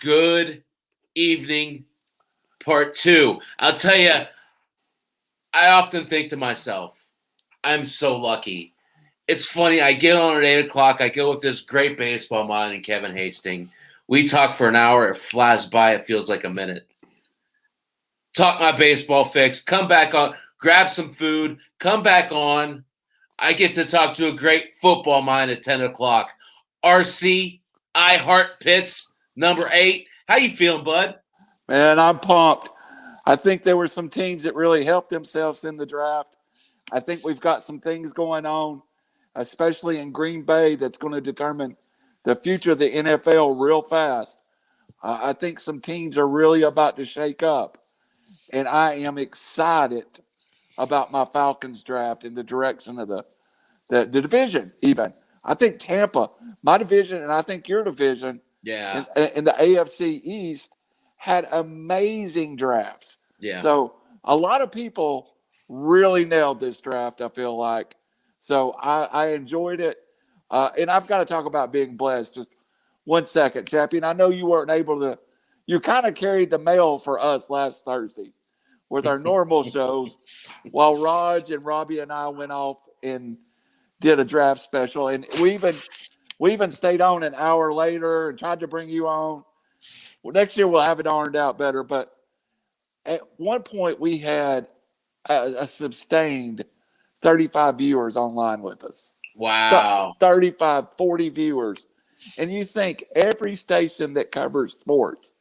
Good evening, part two. I'll tell you, I often think to myself, I'm so lucky. It's funny, I get on at 8 o'clock, I go with this great baseball mind and Kevin Hastings. We talk for an hour, it flies by, it feels like a minute. Talk my baseball fix, come back on, grab some food, come back on. I get to talk to a great football mind at 10 o'clock. RC, I Heart Pits, number 8. How you feeling, bud? Man, I'm pumped. I think there were some teams that really helped themselves in the draft. I think we've got some things going on, especially in Green Bay, that's going to determine the future of the NFL real fast. I think some teams are really about to shake up, and I am excited about my Falcons draft in the direction of the division even. I think Tampa, my division, and I think your division in the AFC East had amazing drafts. Yeah. So a lot of people really nailed this draft, I feel like. So I enjoyed it. And I've got to talk about being blessed. Just 1 second, Chappy. And I know you weren't able to – you kind of carried the mail for us last Thursday with our normal shows while Raj and Robbie and I went off and did a draft special. And we even stayed on an hour later and tried to bring you on. Well, next year we'll have it ironed out better. But at one point we had a sustained 35 viewers online with us. Wow. 35, 40 viewers. And you think every station that covers sports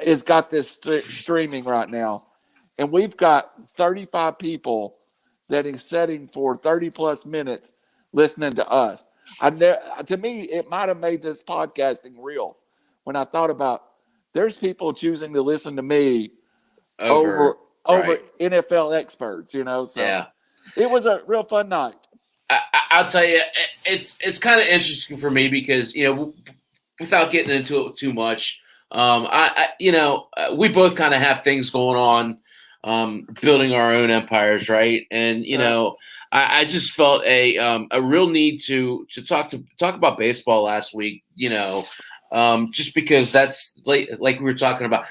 has got this streaming right now. And we've got 35 people that is setting for 30-plus minutes listening to us. To me, it might have made this podcasting real when I thought about there's people choosing to listen to me over NFL experts, So yeah. It was a real fun night. I'll tell you, it's kind of interesting for me because, without getting into it too much, we both kind of have things going on, building our own empires, right? And I just felt a real need to talk about baseball last week, just because that's like we were talking about.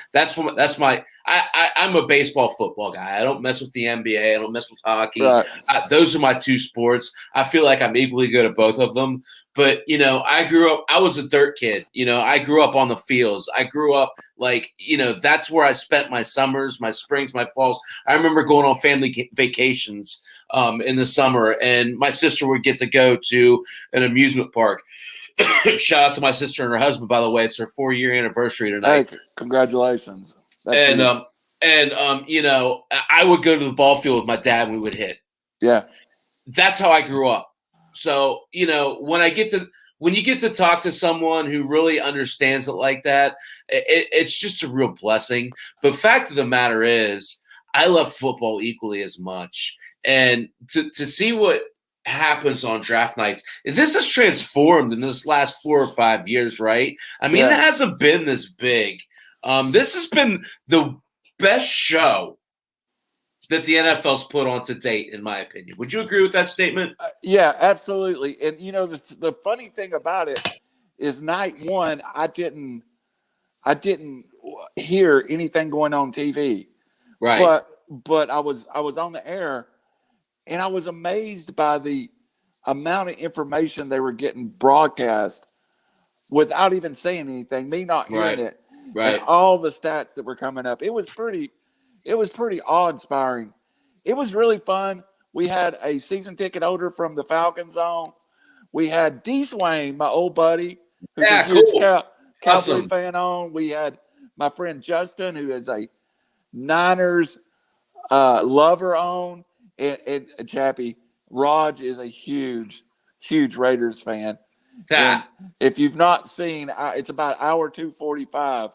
I'm a baseball football guy. I don't mess with the NBA. I don't mess with hockey. Right. Those are my two sports. I feel like I'm equally good at both of them. But, I was a dirt kid. I grew up on the fields. I grew up that's where I spent my summers, my springs, my falls. I remember going on family vacations in the summer, and my sister would get to go to an amusement park. Shout out to my sister and her husband, by the way. It's her 4-year anniversary tonight. Hey, congratulations. That's I would go to the ball field with my dad and we would hit. Yeah. That's how I grew up. So, when you get to talk to someone who really understands it like that, it's just a real blessing. But fact of the matter is, I love football equally as much. And to see what happens on draft nights, this has transformed in this last 4 or 5 years, right? I mean, It hasn't been this big. This has been the best show that the NFL's put on to date, in my opinion. Would you agree with that statement? Yeah, absolutely. And the funny thing about it is, night one, I didn't hear anything going on TV. Right. But I was on the air, and I was amazed by the amount of information they were getting broadcast without even saying anything, me not hearing it. Right. And all the stats that were coming up. It was pretty awe-inspiring. It was really fun. We had a season ticket holder from the Falcons on. We had D. Swain, my old buddy, who's a huge Cowboy fan on. We had my friend Justin, who is a Niners lover on. And Chappy, Raj is a huge Raiders fan. And if you've not seen, it's about hour 2:45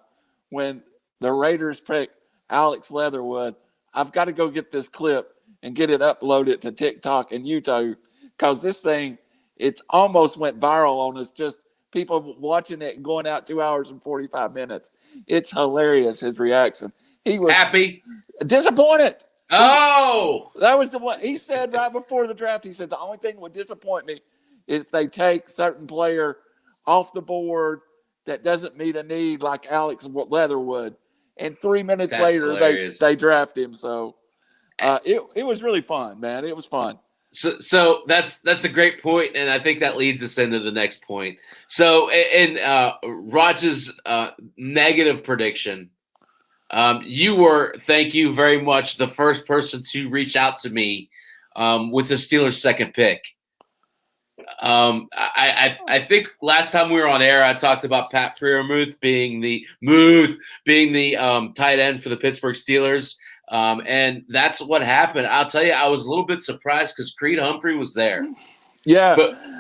when the Raiders pick Alex Leatherwood. I've got to go get this clip and get it uploaded to TikTok and YouTube, because this thing, it's almost went viral on us. Just people watching it and going out 2 hours and 45 minutes. It's hilarious, his reaction. He was happy, disappointed. Oh, that was the one he said right before the draft. He said the only thing would disappoint me is if they take certain player off the board that doesn't meet a need like Alex Leatherwood. And 3 minutes That's later, hilarious. they draft him. So it was really fun, man. It was fun. So that's a great point, and I think that leads us into the next point. So in Raj's negative prediction, you were, thank you very much, the first person to reach out to me with the Steelers' second pick. I think last time we were on air, I talked about Pat Freiermuth being the tight end for the Pittsburgh Steelers. And that's what happened. I'll tell you, I was a little bit surprised because Creed Humphrey was there. Yeah,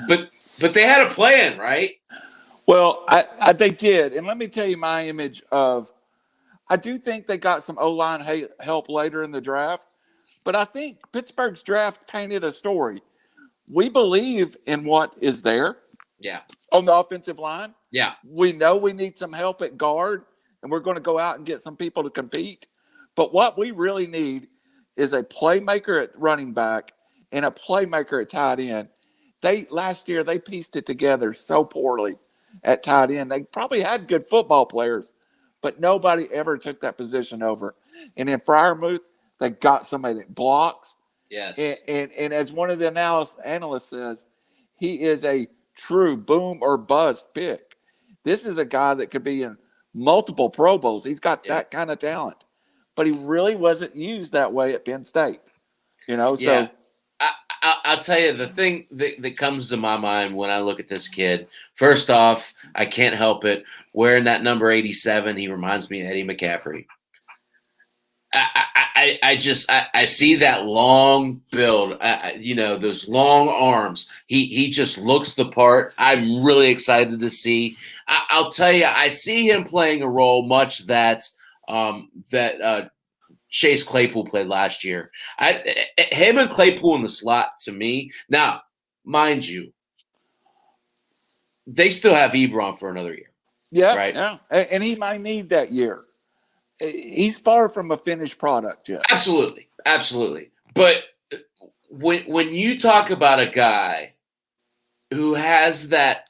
but they had a plan, right? Well, they did, and let me tell you my image of. I do think they got some O-line help later in the draft, but I think Pittsburgh's draft painted a story. We believe in what is there. Yeah. On the offensive line. Yeah. We know we need some help at guard, and we're going to go out and get some people to compete. But what we really need is a playmaker at running back and a playmaker at tight end. Last year they pieced it together so poorly at tight end. They probably had good football players, but nobody ever took that position over. And in Freiermuth, they got somebody that blocks. Yes. And as one of the analysts says, he is a true boom or bust pick. This is a guy that could be in multiple Pro Bowls. He's got that kind of talent. But he really wasn't used that way at Penn State. So I'll tell you the thing that comes to my mind when I look at this kid. First off, I can't help it. Wearing that number 87, he reminds me of Eddie McCaffrey. I see that long build, those long arms. He just looks the part. I'm really excited to see. I'll tell you, I see him playing a role much that Chase Claypool played last year. Him and Claypool in the slot, to me. Now, mind you, they still have Ebron for another year. Yeah, right. Yeah, and he might need that year. He's far from a finished product yet. Absolutely. But when you talk about a guy who has that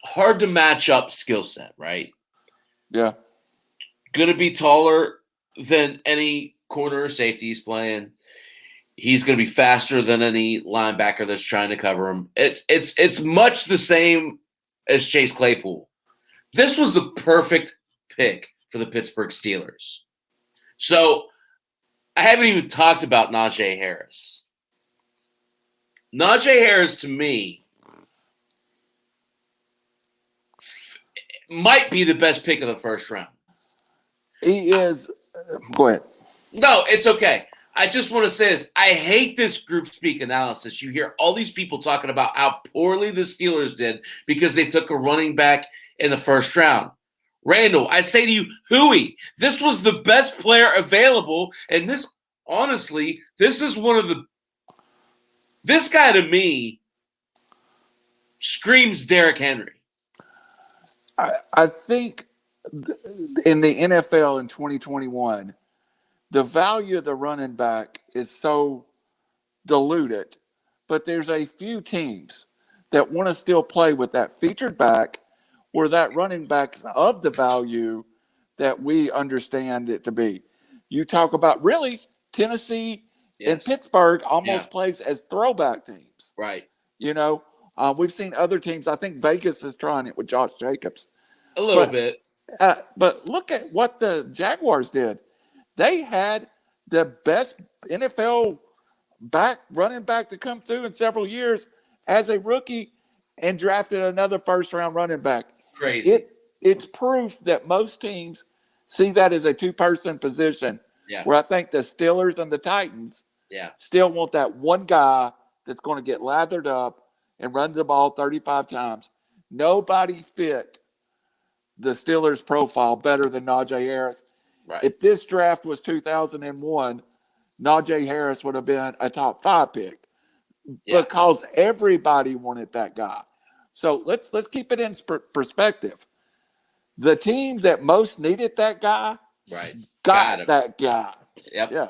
hard to match up skill set, right? Yeah. Going to be taller than any corner or safety he's playing. He's going to be faster than any linebacker that's trying to cover him. It's much the same as Chase Claypool. This was the perfect pick for the Pittsburgh Steelers. So I haven't even talked about Najee Harris. Najee Harris, to me, might be the best pick of the first round. He is. Go ahead. No, it's okay. I just want to say this. I hate this group speak analysis. You hear all these people talking about how poorly the Steelers did because they took a running back in the first round. Randall, I say to you, hooey, this was the best player available. And this, honestly, this is one of the – this guy to me screams Derrick Henry. I think in the NFL in 2021, the value of the running back is so diluted, but there's a few teams that want to still play with that featured back where that running back is of the value that we understand it to be. You talk about really Tennessee and Pittsburgh almost plays as throwback teams. Right. We've seen other teams. I think Vegas is trying it with Josh Jacobs. A little bit. But look at what the Jaguars did. They had the best NFL running back to come through in several years as a rookie and drafted another first-round running back. Crazy. It's proof that most teams see that as a two-person position. Yeah. Where I think the Steelers and the Titans still want that one guy that's going to get lathered up and run the ball 35 times. Nobody fit the Steelers' profile better than Najee Harris. Right. If this draft was 2001, Najee Harris would have been a top 5 pick because everybody wanted that guy. So let's keep it in perspective. The team that most needed that guy got that guy. Yep. Yeah.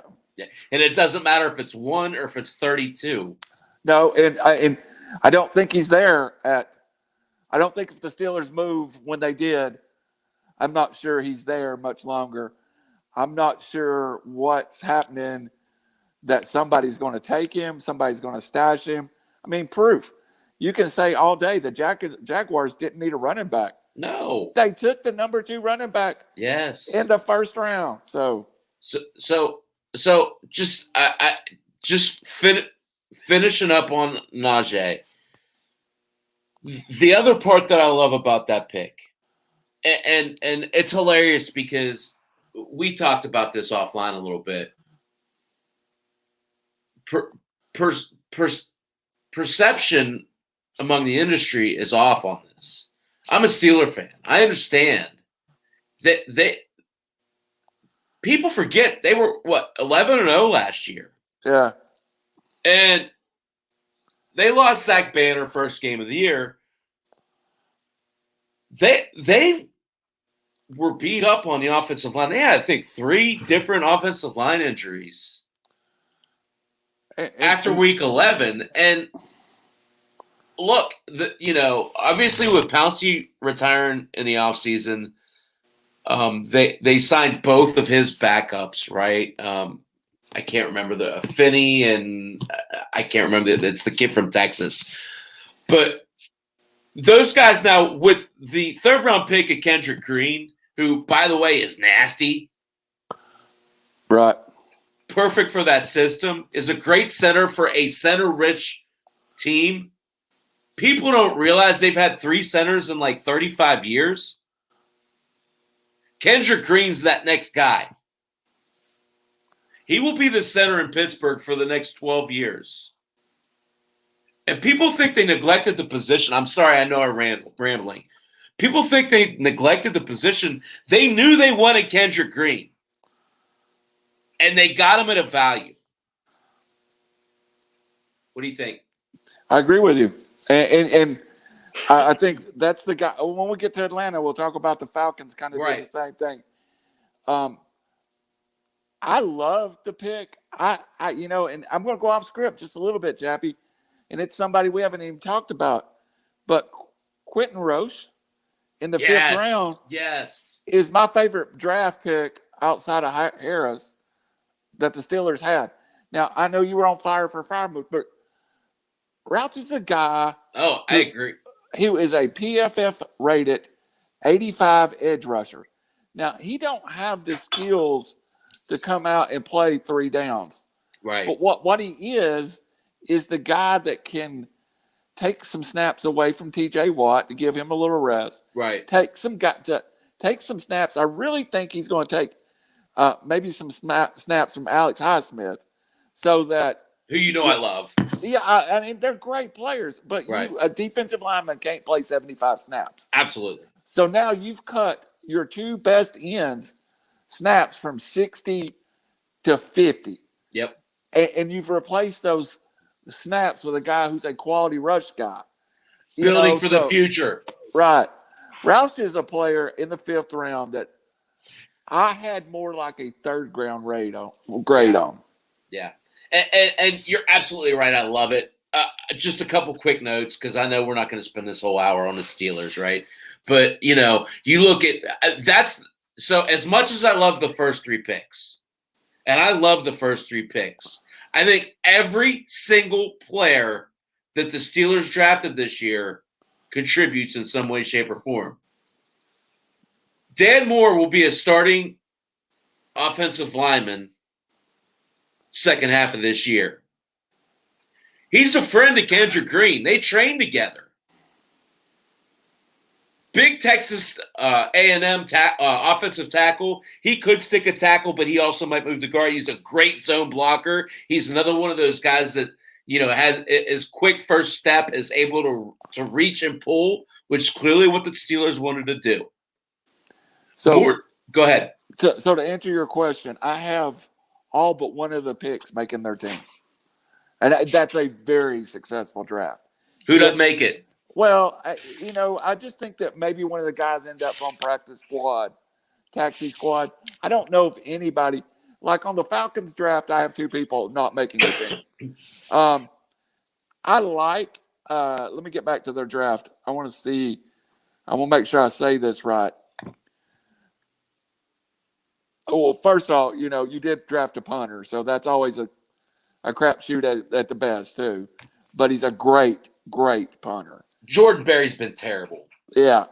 And it doesn't matter if it's 1 or if it's 32. No, and I don't think he's there at I don't think if the Steelers move when they did, I'm not sure he's there much longer. I'm not sure what's happening, that somebody's going to take him, somebody's going to stash him. I mean, proof. You can say all day the Jaguars didn't need a running back. No. They took the number 2 running back Yes. in the first round. So just finishing up on Najee. The other part that I love about that pick, and it's hilarious because we talked about this offline a little bit. Perception among the industry is off on this. I'm a Steeler fan. I understand that people forget they were 11-0 last year. Yeah. And they lost Zach Banner first game of the year. They were beat up on the offensive line. They had, I think, 3 different offensive line injuries after week 11. And look, obviously with Pouncey retiring in the offseason, they signed both of his backups, right? I can't remember the Finney, and I can't remember it's the kid from Texas. But those guys now, with the 3rd round pick of Kendrick Green, who, by the way, is nasty. Right. Perfect for that system, is a great center for a center-rich team. People don't realize they've had 3 centers in like 35 years. Kendrick Green's that next guy. He will be the center in Pittsburgh for the next 12 years. And people think they neglected the position. I'm sorry, I know I'm rambling. People think they neglected the position. They knew they wanted Kendrick Green. And they got him at a value. What do you think? I agree with you. And I think that's the guy. When we get to Atlanta, we'll talk about the Falcons kind of doing the same thing. I love the pick. And I'm going to go off script just a little bit, Chappy. And it's somebody we haven't even talked about. But Quentin Roche in the 5th round is my favorite draft pick outside of Harris that the Steelers had. Now, I know you were on fire for Firemouth, but Rouch is a guy. Oh, I agree. He is a PFF rated 85 edge rusher. Now, he don't have the skills to come out and play 3 downs. Right. But what he is the guy that can take some snaps away from TJ Watt to give him a little rest. Right. Take some snaps. I really think he's going to take maybe some snaps from Alex Highsmith, so that who I love. Yeah, I mean they're great players, but a defensive lineman can't play 75 snaps. Absolutely. So now you've cut your 2 best ends snaps from 60 to 50. Yep. And you've replaced those snaps with a guy who's a quality rush guy. Building for the future. Right. Rouse is a player in the 5th round that I had more like a 3rd round grade on. Yeah. And you're absolutely right. I love it. Just a couple quick notes, because I know we're not going to spend this whole hour on the Steelers, right? But, you look at that's – so as much as I love the first 3 picks, and I love the first 3 picks, I think every single player that the Steelers drafted this year contributes in some way, shape, or form. Dan Moore will be a starting offensive lineman second half of this year. He's a friend of Kendrick Green. They train together. Big Texas A&M offensive tackle. He could stick a tackle, but he also might move to guard. He's a great zone blocker. He's another one of those guys that has his quick first step, is able to reach and pull, which is clearly what the Steelers wanted to do. So go ahead. So to answer your question, I have all but one of the picks making their team, and that's a very successful draft. Who doesn't make it? Well, I just think that maybe one of the guys end up on practice squad, taxi squad. I don't know if anybody, like on the Falcons draft, I have 2 people not making the team. I like let me get back to their draft. I want to make sure I say this right. Oh, well, first of all, you did draft a punter, so that's always a crapshoot at the best, too. But he's a great, great punter. Jordan Berry's been terrible. Yeah.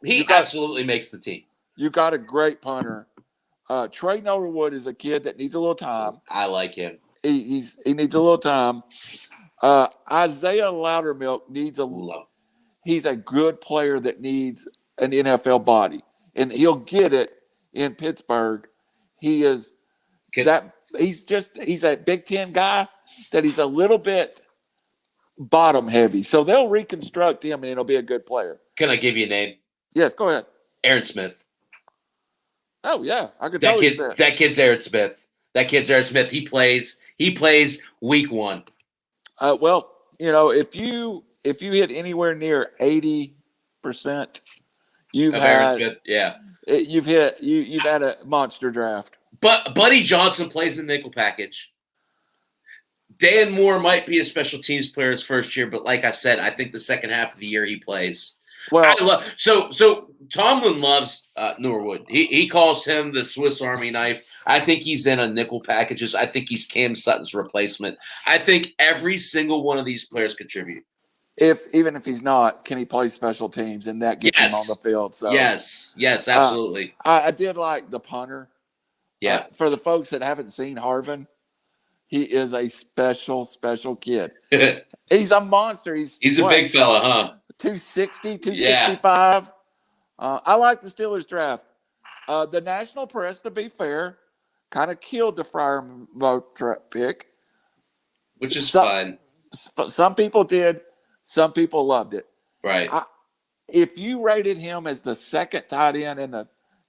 He absolutely makes the team. You got a great punter. Trey Norwood is a kid that needs a little time. I like him. He needs a little time. Isaiah Loudermilk he's a good player that needs an NFL body, and he'll get it in Pittsburgh. He is he's a Big Ten guy that he's a little bit bottom heavy. So they'll reconstruct him and he'll be a good player. Can I give you a name? Yes, go ahead. Aaron Smith. Oh yeah, I could totally say that kid's Aaron Smith. He plays week 1. Well, if you hit anywhere near 80%, you've had Aaron Smith, you've had a monster draft. But Buddy Johnson plays the nickel package. Dan Moore might be a special teams player his first year, but like I said, I think the second half of the year he plays. Well, so Tomlin loves Norwood. He calls him the Swiss Army knife. I think he's in a nickel packages. I think he's Cam Sutton's replacement. I think every single one of these players contribute. Even if he's not, can he play special teams, and that gets him on the field? So yes, absolutely. I did like the punter. Yeah. For the folks that haven't seen Harvin, he is a special kid. He's a monster. He's a big fella, huh? 260, 265. Yeah. I like the Steelers draft. The national press, to be fair, kind of killed the Freiermuth pick. Which is fine. Some people did. Some people loved it. Right. If you rated him as the second tight end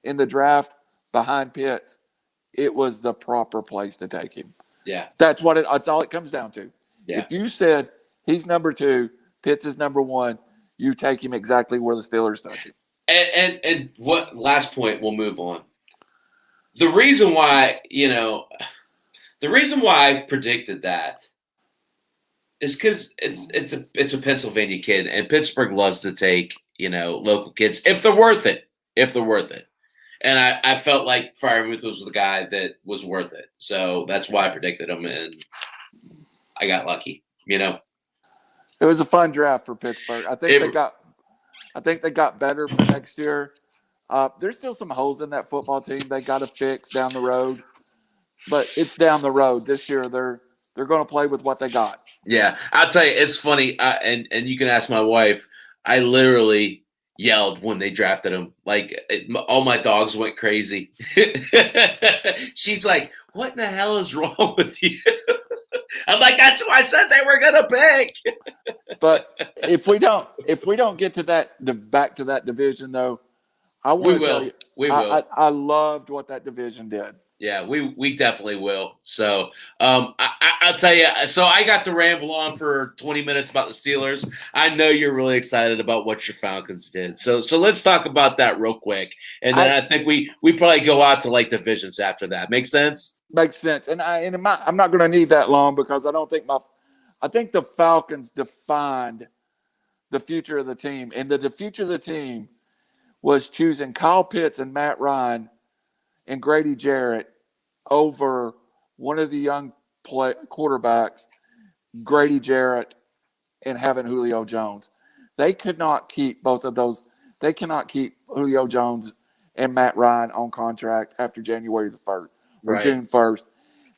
in the draft behind Pitts, it was the proper place to take him. Yeah. That's all it comes down to. Yeah. If you said he's number 2, Pitts is number 1, you take him exactly where the Steelers took him. And what last point, we'll move on. The reason why I predicted that is because it's a Pennsylvania kid, and Pittsburgh loves to take local kids if they're worth it. And I felt like Freiermuth was the guy that was worth it, so that's why I predicted him, and I got lucky. It was a fun draft for Pittsburgh. I think they got better for next year. There's still some holes in that football team they got to fix down the road, but it's down the road. This year they're going to play with what they got. Yeah, I'll tell you, it's funny, and you can ask my wife. I literally yelled when they drafted him. Like, all my dogs went crazy. She's like, "What in the hell is wrong with you?" I'm like, "That's why I said they were gonna pick." But if we don't get to back to that division though, I want to tell you, we will. I loved what that division did. Yeah, we definitely will. So I'll tell you. So I got to ramble on for 20 minutes about the Steelers. I know you're really excited about what your Falcons did. So let's talk about that real quick, and then I think we probably go out to like divisions after that. Make sense? Makes sense. And I'm not going to need that long because I think the Falcons defined the future of the team, and the future of the team was choosing Kyle Pitts and Matt Ryan and Grady Jarrett over one of the young quarterbacks, Grady Jarrett, and having Julio Jones. They could not keep both of those. They cannot keep Julio Jones and Matt Ryan on contract after January the 1st or June 1st.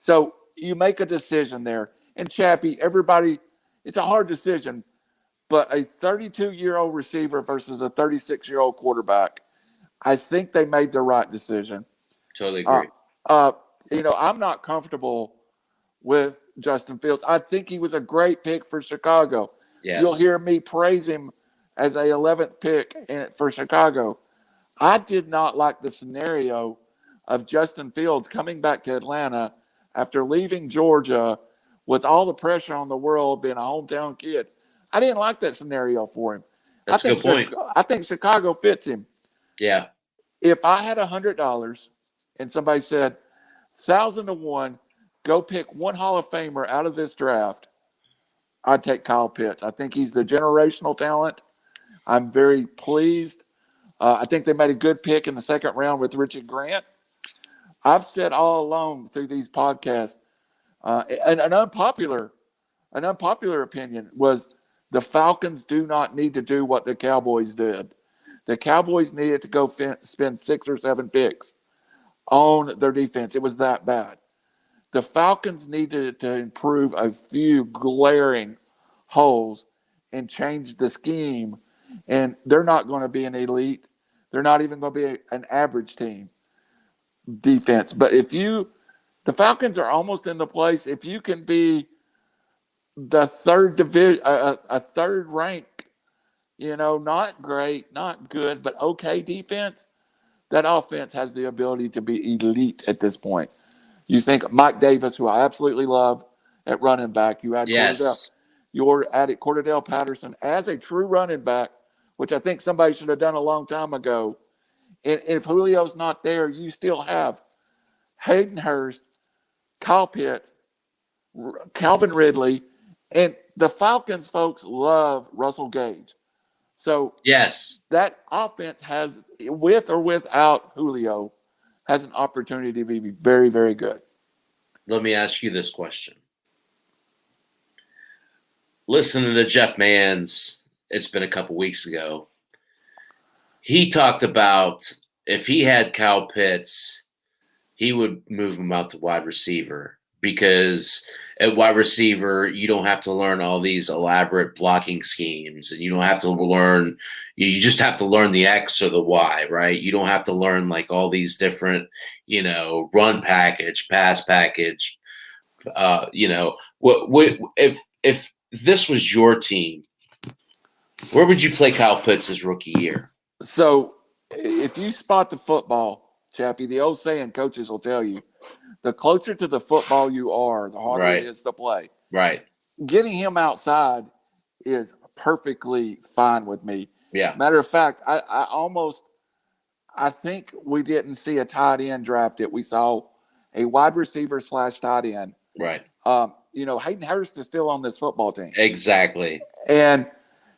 So you make a decision there. And Chappy, everybody, it's a hard decision, but a 32-year-old receiver versus a 36-year-old quarterback, I think they made the right decision. Totally agree. I'm not comfortable with Justin Fields. I think he was a great pick for Chicago. Yes. You'll hear me praise him as a 11th pick for Chicago. I did not like the scenario of Justin Fields coming back to Atlanta after leaving Georgia with all the pressure on the world, being a hometown kid. I didn't like that scenario for him. That's a good point. I think Chicago fits him. Yeah. If I had $100 and somebody said, 1,000 to 1, go pick one Hall of Famer out of this draft, I'd take Kyle Pitts. I think he's the generational talent. I'm very pleased. I think they made a good pick in the second round with Richard Grant. I've said all along through these podcasts, an unpopular opinion was the Falcons do not need to do what the Cowboys did. The Cowboys needed to go spend 6 or 7 picks on their defense. It was that bad. The Falcons needed to improve a few glaring holes and change the scheme. And they're not going to be an elite. They're not even going to be an average team defense. But the Falcons are almost in the place. If you can be the third division, a third rank, not great, not good, but okay defense, that offense has the ability to be elite at this point. You think Mike Davis, who I absolutely love at running back. You add Yes. added Cordell Patterson as a true running back, which I think somebody should have done a long time ago. And if Julio's not there, you still have Hayden Hurst, Kyle Pitts, Calvin Ridley, and the Falcons folks love Russell Gage. So Yes. that offense has, with or without Julio, has an opportunity to be very, very good. Let me ask you this question. Listening to Jeff Mann's, it's been a couple weeks ago, he talked about if he had Kyle Pitts, he would move him out to wide receiver because at wide receiver, you don't have to learn all these elaborate blocking schemes, and you don't have to learn – you just have to learn the X or the Y, right? You don't have to learn like all these different, run package, pass package. If this was your team, where would you play Kyle Pitts his rookie year? So if you spot the football, Chappie, the old saying coaches will tell you, the closer to the football you are, the harder it is to play. Right. Getting him outside is perfectly fine with me. Yeah. Matter of fact, I think we didn't see a tight end drafted. We saw a wide receiver / tight end. Right. Hayden Hurst is still on this football team. Exactly. And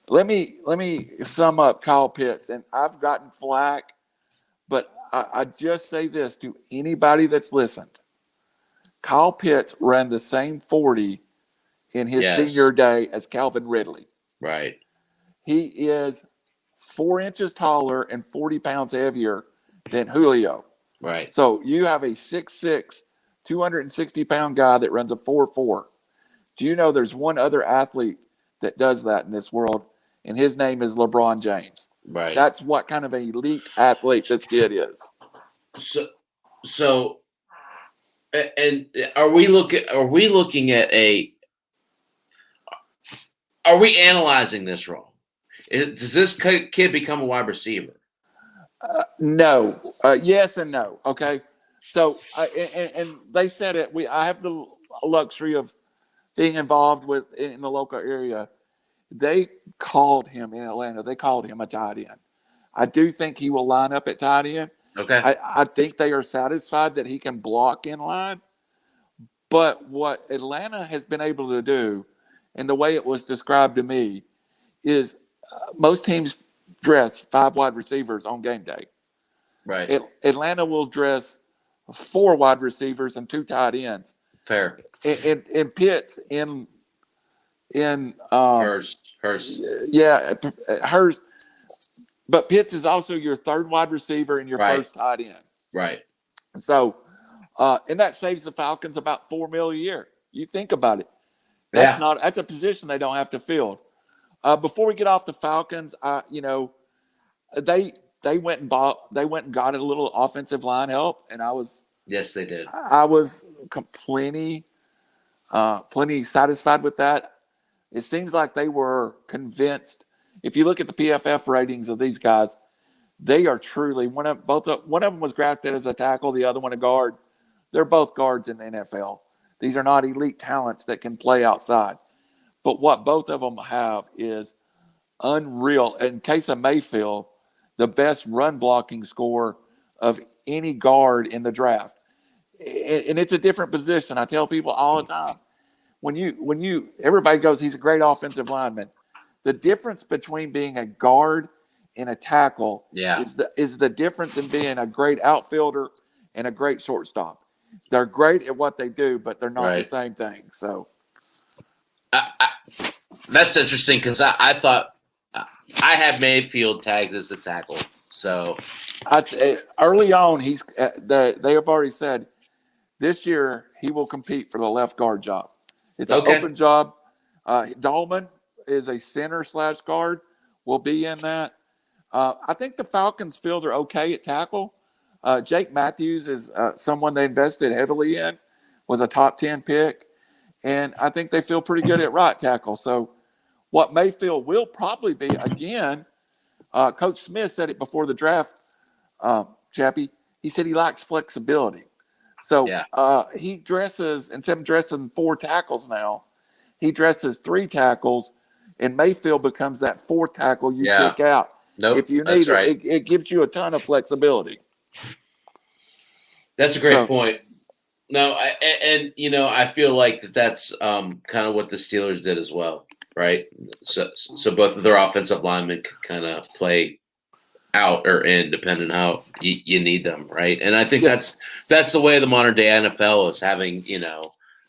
let me sum up Kyle Pitts. And I've gotten flack, but I just say this to anybody that's listened. Kyle Pitts ran the same 40 in his senior day as Calvin Ridley. Right. He is 4 inches taller and 40 pounds heavier than Julio. Right. So you have a 6'6", 260-pound guy that runs a 4.4. Do you know there's one other athlete that does that in this world, and his name is LeBron James. Right. That's what kind of an elite athlete this kid is. So, and are we looking at are we analyzing this wrong? Does this kid become a wide receiver? No. Yes and no. Okay. So, and they said it. I have the luxury of being involved in the local area. They called him in Atlanta. They called him a tight end. I do think he will line up at tight end. Okay. I think they are satisfied that he can block in line. But what Atlanta has been able to do, and the way it was described to me, is most teams dress 5 wide receivers on game day. Right. Atlanta will dress 4 wide receivers and 2 tight ends. Fair. And Pitts in Hurst. Yeah, Hurst. But Pitts is also your 3rd wide receiver and your first tight end. Right. So, and that saves the Falcons about $4 million a year. You think about it. That's a position they don't have to fill. Before we get off the Falcons, they went and got a little offensive line help, and Yes, they did. I was plenty satisfied with that. It seems like they were convinced. If you look at the PFF ratings of these guys, they are truly one of them was drafted as a tackle, the other one a guard. They're both guards in the NFL. These are not elite talents that can play outside. But what both of them have is unreal. In case of Mayfield, the best run blocking score of any guard in the draft. And it's a different position. I tell people all the time, when everybody goes, he's a great offensive lineman. The difference between being a guard and a tackle is the difference in being a great outfielder and a great shortstop. They're great at what they do, but they're not the same thing. So that's interesting because I thought I had Mayfield tagged as the tackle. So early on, they have already said this year he will compete for the left guard job. It's an open job. Dahlman is a center / guard. Will be in that. I think the Falcons feel they're okay at tackle. Jake Matthews is someone they invested heavily in, was a top 10 pick. And I think they feel pretty good at right tackle. So what Mayfield will probably be, again, Coach Smith said it before the draft, Chappy. He said he likes flexibility. So he dresses, instead of dressing 4 tackles now, he dresses 3 tackles, and Mayfield becomes that 4th tackle you kick out. If you need it, it gives you a ton of flexibility. That's a great point. No, I feel like that's kind of what the Steelers did as well, right? So both of their offensive linemen could kind of play out or in, depending on how you need them, right? And I think that's the way the modern day NFL is, having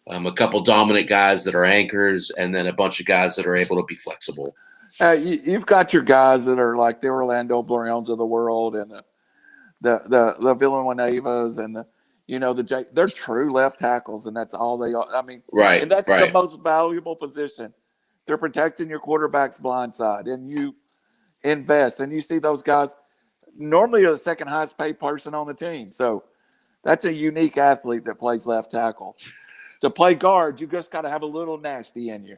a couple dominant guys that are anchors, and then a bunch of guys that are able to be flexible. You've got your guys that are like the Orlando Browns of the world, and the Villanuevas, and they're true left tackles, and that's all they are. I mean, and that's the most valuable position. They're protecting your quarterback's blind side, and you invest, and you see those guys normally are the second highest paid person on the team. So that's a unique athlete that plays left tackle. To play guard, you just got to have a little nasty in you.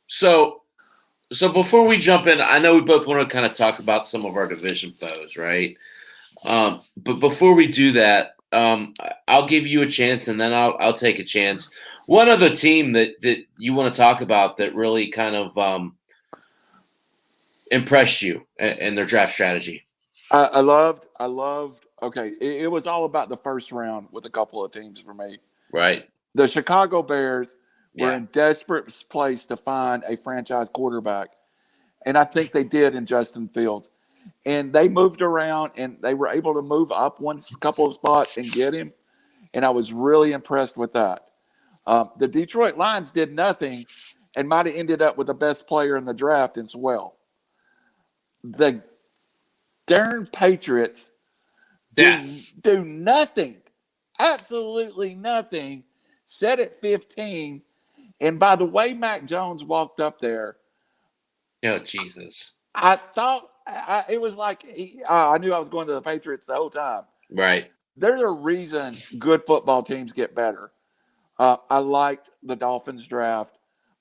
So before we jump in, I know we both want to kind of talk about some of our division foes, right? But before we do that, I'll give you a chance, and then I'll take a chance. One other team that you want to talk about that really kind of impressed you in their draft strategy. I loved. Okay, it was all about the first round with a couple of teams for me. Right. The Chicago Bears were in desperate place to find a franchise quarterback, and I think they did in Justin Fields. And they moved around, and they were able to move up couple of spots and get him. And I was really impressed with that. The Detroit Lions did nothing and might have ended up with the best player in the draft as well. The darn Patriots do nothing, absolutely nothing, set at 15. And by the way Mac Jones walked up there, oh, Jesus. I thought it was like I knew I was going to the Patriots the whole time. Right. There's a reason good football teams get better. I liked the Dolphins draft.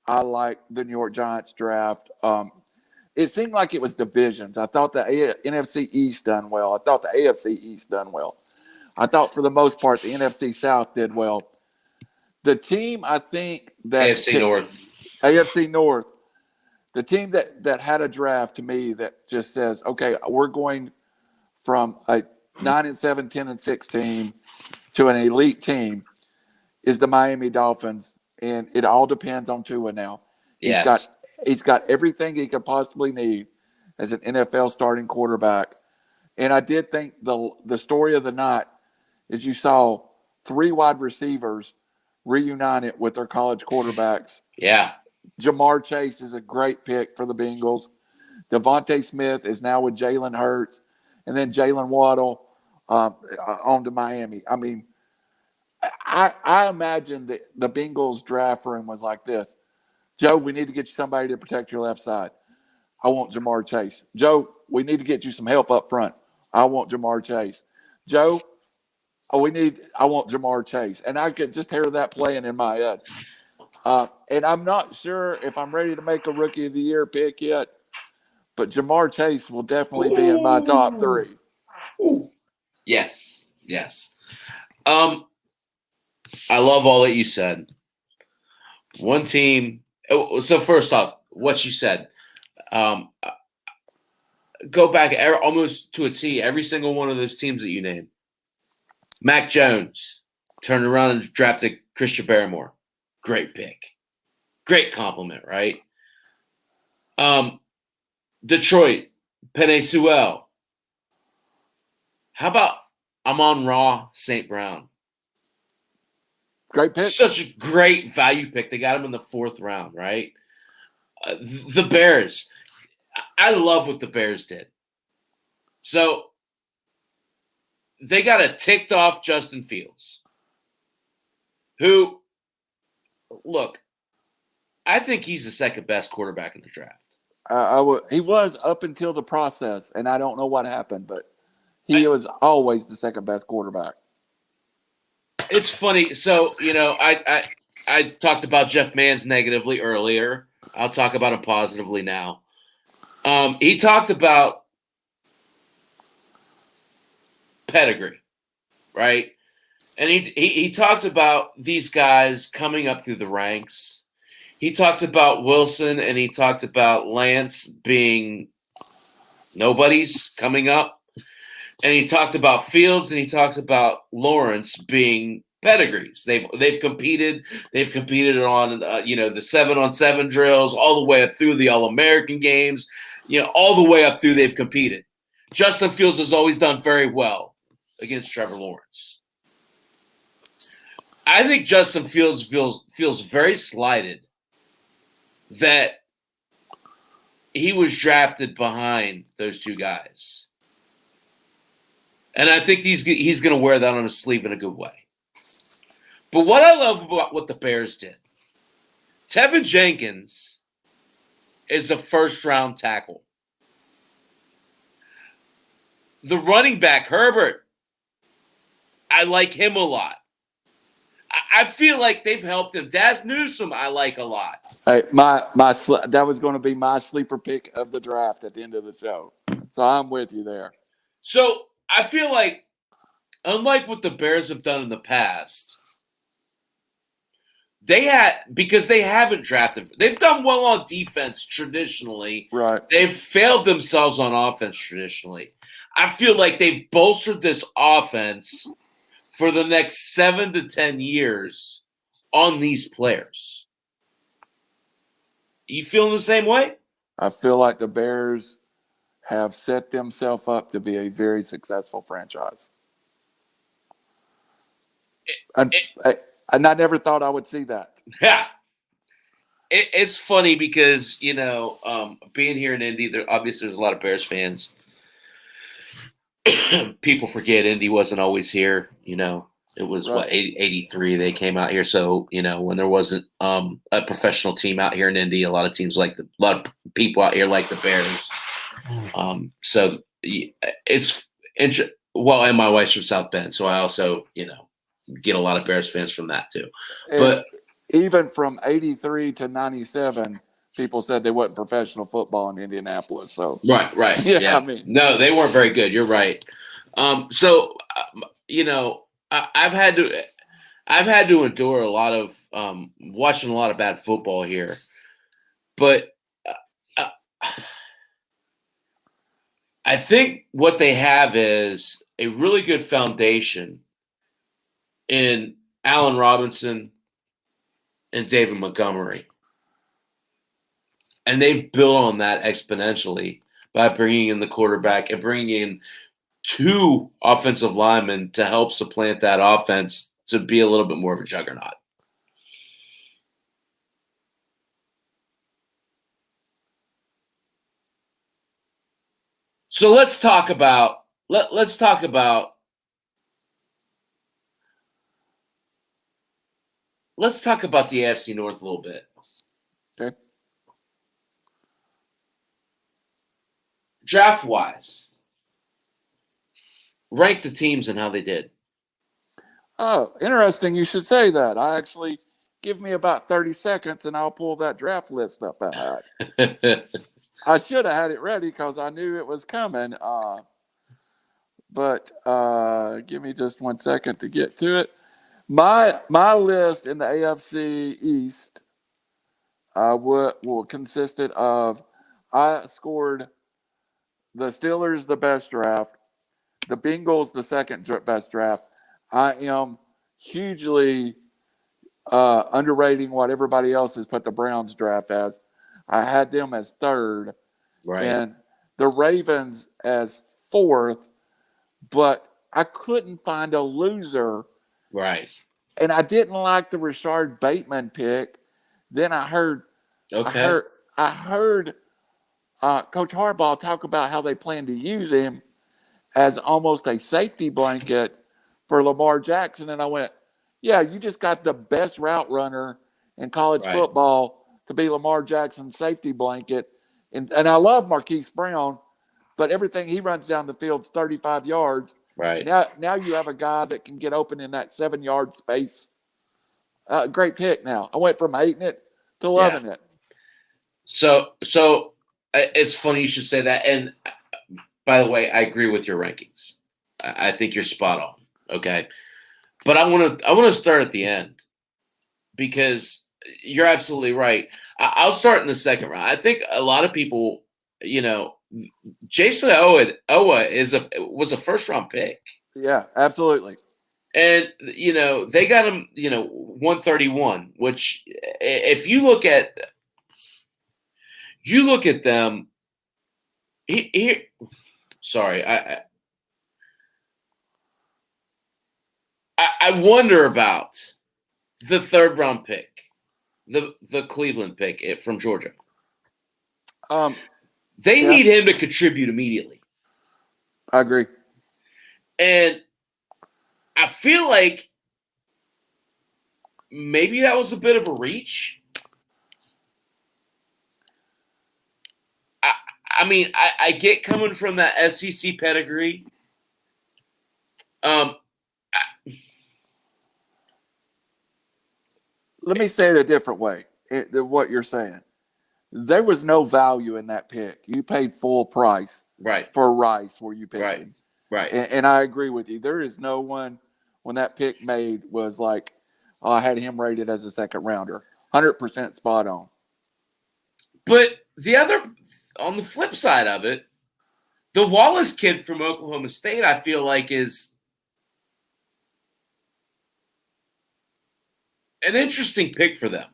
I liked the New York Giants draft. It seemed like it was divisions. I thought the NFC East done well. I thought the AFC East done well. I thought for the most part the NFC South did well. The team I think that AFC North. The team that had a draft to me that just says, okay, we're going from a 9-7, 10-6 team to an elite team is the Miami Dolphins, and it all depends on Tua now. Yes. He's got everything he could possibly need as an NFL starting quarterback. And I did think the story of the night is you saw 3 wide receivers reunited with their college quarterbacks. Yeah. Jamar Chase is a great pick for the Bengals. Devontae Smith is now with Jalen Hurts. And then Jalen Waddle on to Miami. I mean, I imagine that the Bengals draft room was like this. Joe, we need to get you somebody to protect your left side. I want Jamar Chase. Joe, we need to get you some help up front. I want Jamar Chase. Joe, I want Jamar Chase. And I could just hear that playing in my head. And I'm not sure if I'm ready to make a Rookie of the Year pick yet, but Jamar Chase will definitely be in my top 3. Yes. I love all that you said. One team. So first off, what you said. Go back almost to a T. Every single one of those teams that you named. Mac Jones turned around and drafted Christian Barmore. Great pick. Great compliment, right? Detroit, Penei Sewell. How about Amon-Ra St. Brown? Great pick. Such a great value pick. They got him in the 4th round, right? The Bears. I love what the Bears did. So they got a ticked off Justin Fields, who, look, I think he's the second best quarterback in the draft. He was up until the process, and I don't know what happened, but he was always the second best quarterback. It's funny. So, I talked about Jeff Manns negatively earlier. I'll talk about him positively now. He talked about pedigree, right? And he talked about these guys coming up through the ranks. He talked about Wilson, and he talked about Lance being nobodies coming up. And he talked about Fields, and he talked about Lawrence being pedigrees. They've competed. They've competed on the 7-on-7 drills all the way up through the All-American games. All the way up through they've competed. Justin Fields has always done very well against Trevor Lawrence. I think Justin Fields feels very slighted that he was drafted behind those two guys. And I think he's going to wear that on his sleeve in a good way. But what I love about what the Bears did, Tevin Jenkins is a first-round tackle. The running back, Herbert, I like him a lot. I feel like they've helped him. Daz Newsome, I like a lot. Hey, that was going to be my sleeper pick of the draft at the end of the show. So I'm with you there. So I feel like, unlike what the Bears have done in the past, because they haven't drafted. They've done well on defense traditionally. Right. They've failed themselves on offense traditionally. I feel like they've bolstered this offense for the next 7 to 10 years on these players. You feeling the same way? I feel like the Bears have set themselves up to be a very successful franchise. And I never thought I would see that. Yeah. It's funny because, being here in Indy, obviously there's a lot of Bears fans. People forget Indy wasn't always here. It was Right. 83 they came out here. So when there wasn't a professional team out here in Indy, a lot of people out here like the Bears. So it's interesting. Well, and my wife's from South Bend, so I also get a lot of Bears fans from that too. And but even from 83 to 97. People said they wasn't professional football in Indianapolis. So right, yeah. No, they weren't very good. You're right. So I've had to endure a lot of watching a lot of bad football here, but I think what they have is a really good foundation in Allen Robinson and David Montgomery. And they've built on that exponentially by bringing in the quarterback and bringing in 2 offensive linemen to help supplant that offense to be a little bit more of a juggernaut. So let's talk about the AFC North a little bit. Okay. Draft-wise, rank the teams and how they did. Oh, interesting. You should say that. Give me about 30 seconds and I'll pull that draft list up I had. I should have had it ready because I knew it was coming. But give me just 1 second to get to it. My list in the AFC East consisted of, I scored the Steelers the best draft, the Bengals the second best draft. I am hugely underrating what everybody else has put the Browns draft as. I had them as third, Right. and the Ravens as fourth, but I couldn't find a loser. Right. And I didn't like the Rashard Bateman pick. Then I heard Okay. I heard Coach Harbaugh talk about how they plan to use him as almost a safety blanket for Lamar Jackson. And I went, yeah, you just got the best route runner in college Right. football to be Lamar Jackson's safety blanket. And I love Marquise Brown, but everything he runs down the field is 35 yards. Right. Now you have a guy that can get open in that 7-yard space. Great pick now. I went from hating it to loving it. So it's funny you should say that. And by the way, I agree with your rankings. I think you're spot on. Okay, but I want to start at the end because you're absolutely right. I'll start in the second round. I think a lot of people, Jason Owa was a first round pick. Yeah, absolutely. And they got him 131, which if you look at them. Sorry, I wonder about the third round pick, the Cleveland pick from Georgia. They need him to contribute immediately. I agree. And I feel like maybe that was a bit of a reach. I mean, I get coming from that SEC pedigree. Let me say it a different way than what you're saying. There was no value in that pick. You paid full price for Rice where you picked him. Right. And I agree with you. There is no one when that pick made was like, oh, I had him rated as a second rounder. 100% spot on. But on the flip side of it, the Wallace kid from Oklahoma State, I feel like is an interesting pick for them.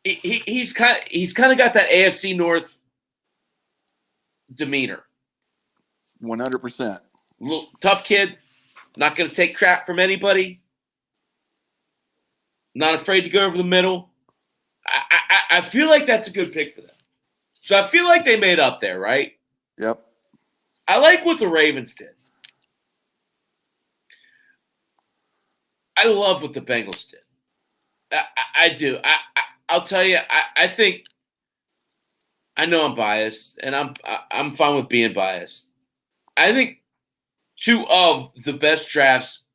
He's kind of got that AFC North demeanor. 100%. Little tough kid, not going to take crap from anybody. Not afraid to go over the middle. I feel like that's a good pick for them. So I feel like they made up there, right? Yep. I like what the Ravens did. I love what the Bengals did. I do. I'll tell you. I think. I know I'm biased, and I'm fine with being biased. I think two of the best drafts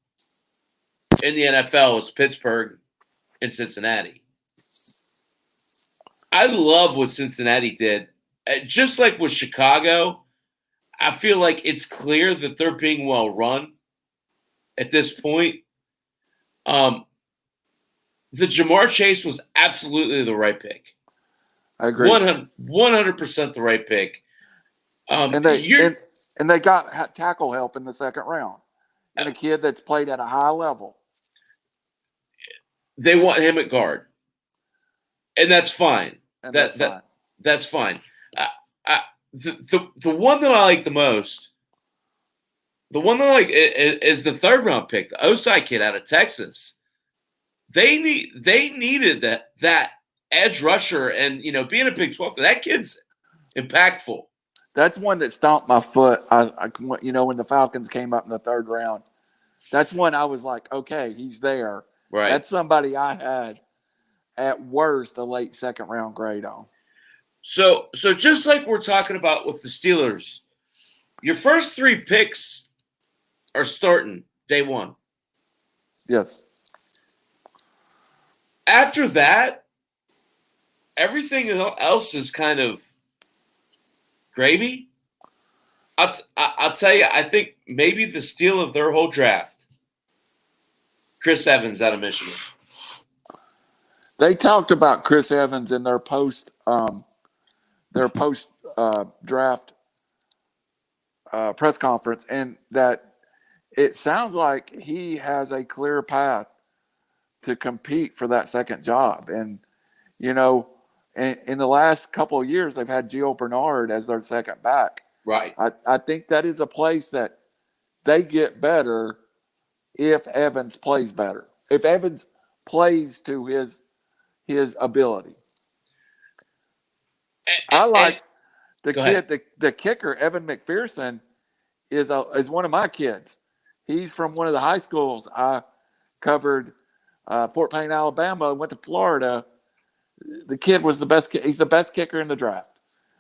in the NFL is Pittsburgh and Cincinnati. I love what Cincinnati did. Just like with Chicago, I feel like it's clear that they're being well run at this point. The Jamar Chase was absolutely the right pick. I agree. 100% the right pick. And they got tackle help in the second round. And a kid that's played at a high level. They want him at guard. And that's fine. That's fine. The one that I like the most, is the third round pick, the Osai kid out of Texas. They needed that edge rusher, and being a Big 12, that kid's impactful. That's one that stomped my foot. When the Falcons came up in the third round, that's when I was like, okay, he's there. Right. That's somebody I had at worst a late second round grade on. So just like we're talking about with the Steelers, your first three picks are starting day one. Yes. After that, everything else is kind of gravy. I'll tell you, I think maybe the steal of their whole draft, Chris Evans out of Michigan. They talked about Chris Evans in their post draft press conference, and that it sounds like he has a clear path to compete for that second job. And, you know, in the last couple of years, they've had Gio Bernard as their second back. Right. I think that is a place that they get better if Evans plays better. If Evans plays to his ability. I like the go kid, ahead. the kicker, Evan McPherson, is one of my kids. He's from one of the high schools I covered, Fort Payne, Alabama. Went to Florida. The kid was the best. He's the best kicker in the draft.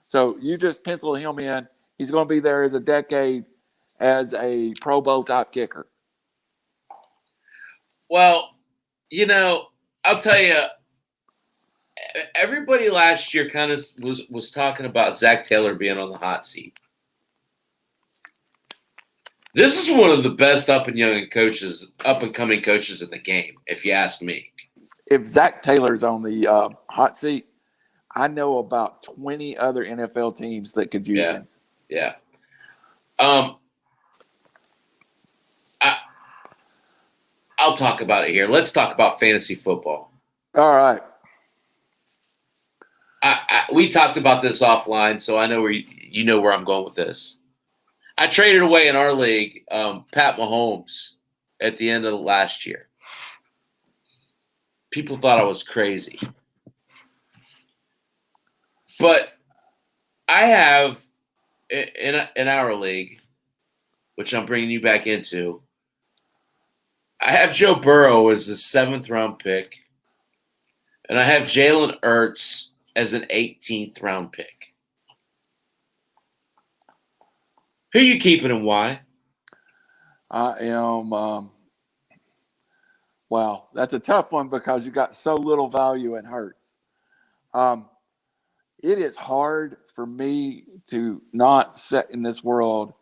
So you just pencil him in. He's going to be there as a decade as a Pro Bowl type kicker. Well, you know, I'll tell you, everybody last year kind of was talking about Zach Taylor being on the hot seat. This is one of the best up and coming coaches in the game, if you ask me. If Zach Taylor's on the hot seat, I know about 20 other NFL teams that could use him. Yeah. I'll talk about it here. Let's talk about fantasy football. All right. We talked about this offline, so I know you know where I'm going with this. I traded away in our league Pat Mahomes at the end of last year. People thought I was crazy. But I have, in our league, which I'm bringing you back into, I have Joe Burrow as the 7th round pick, and I have Jalen Hurts as an 18th round pick. Who are you keeping and why? I am. Wow, that's a tough one because you got so little value in Hurts. It is hard for me to not sit in this world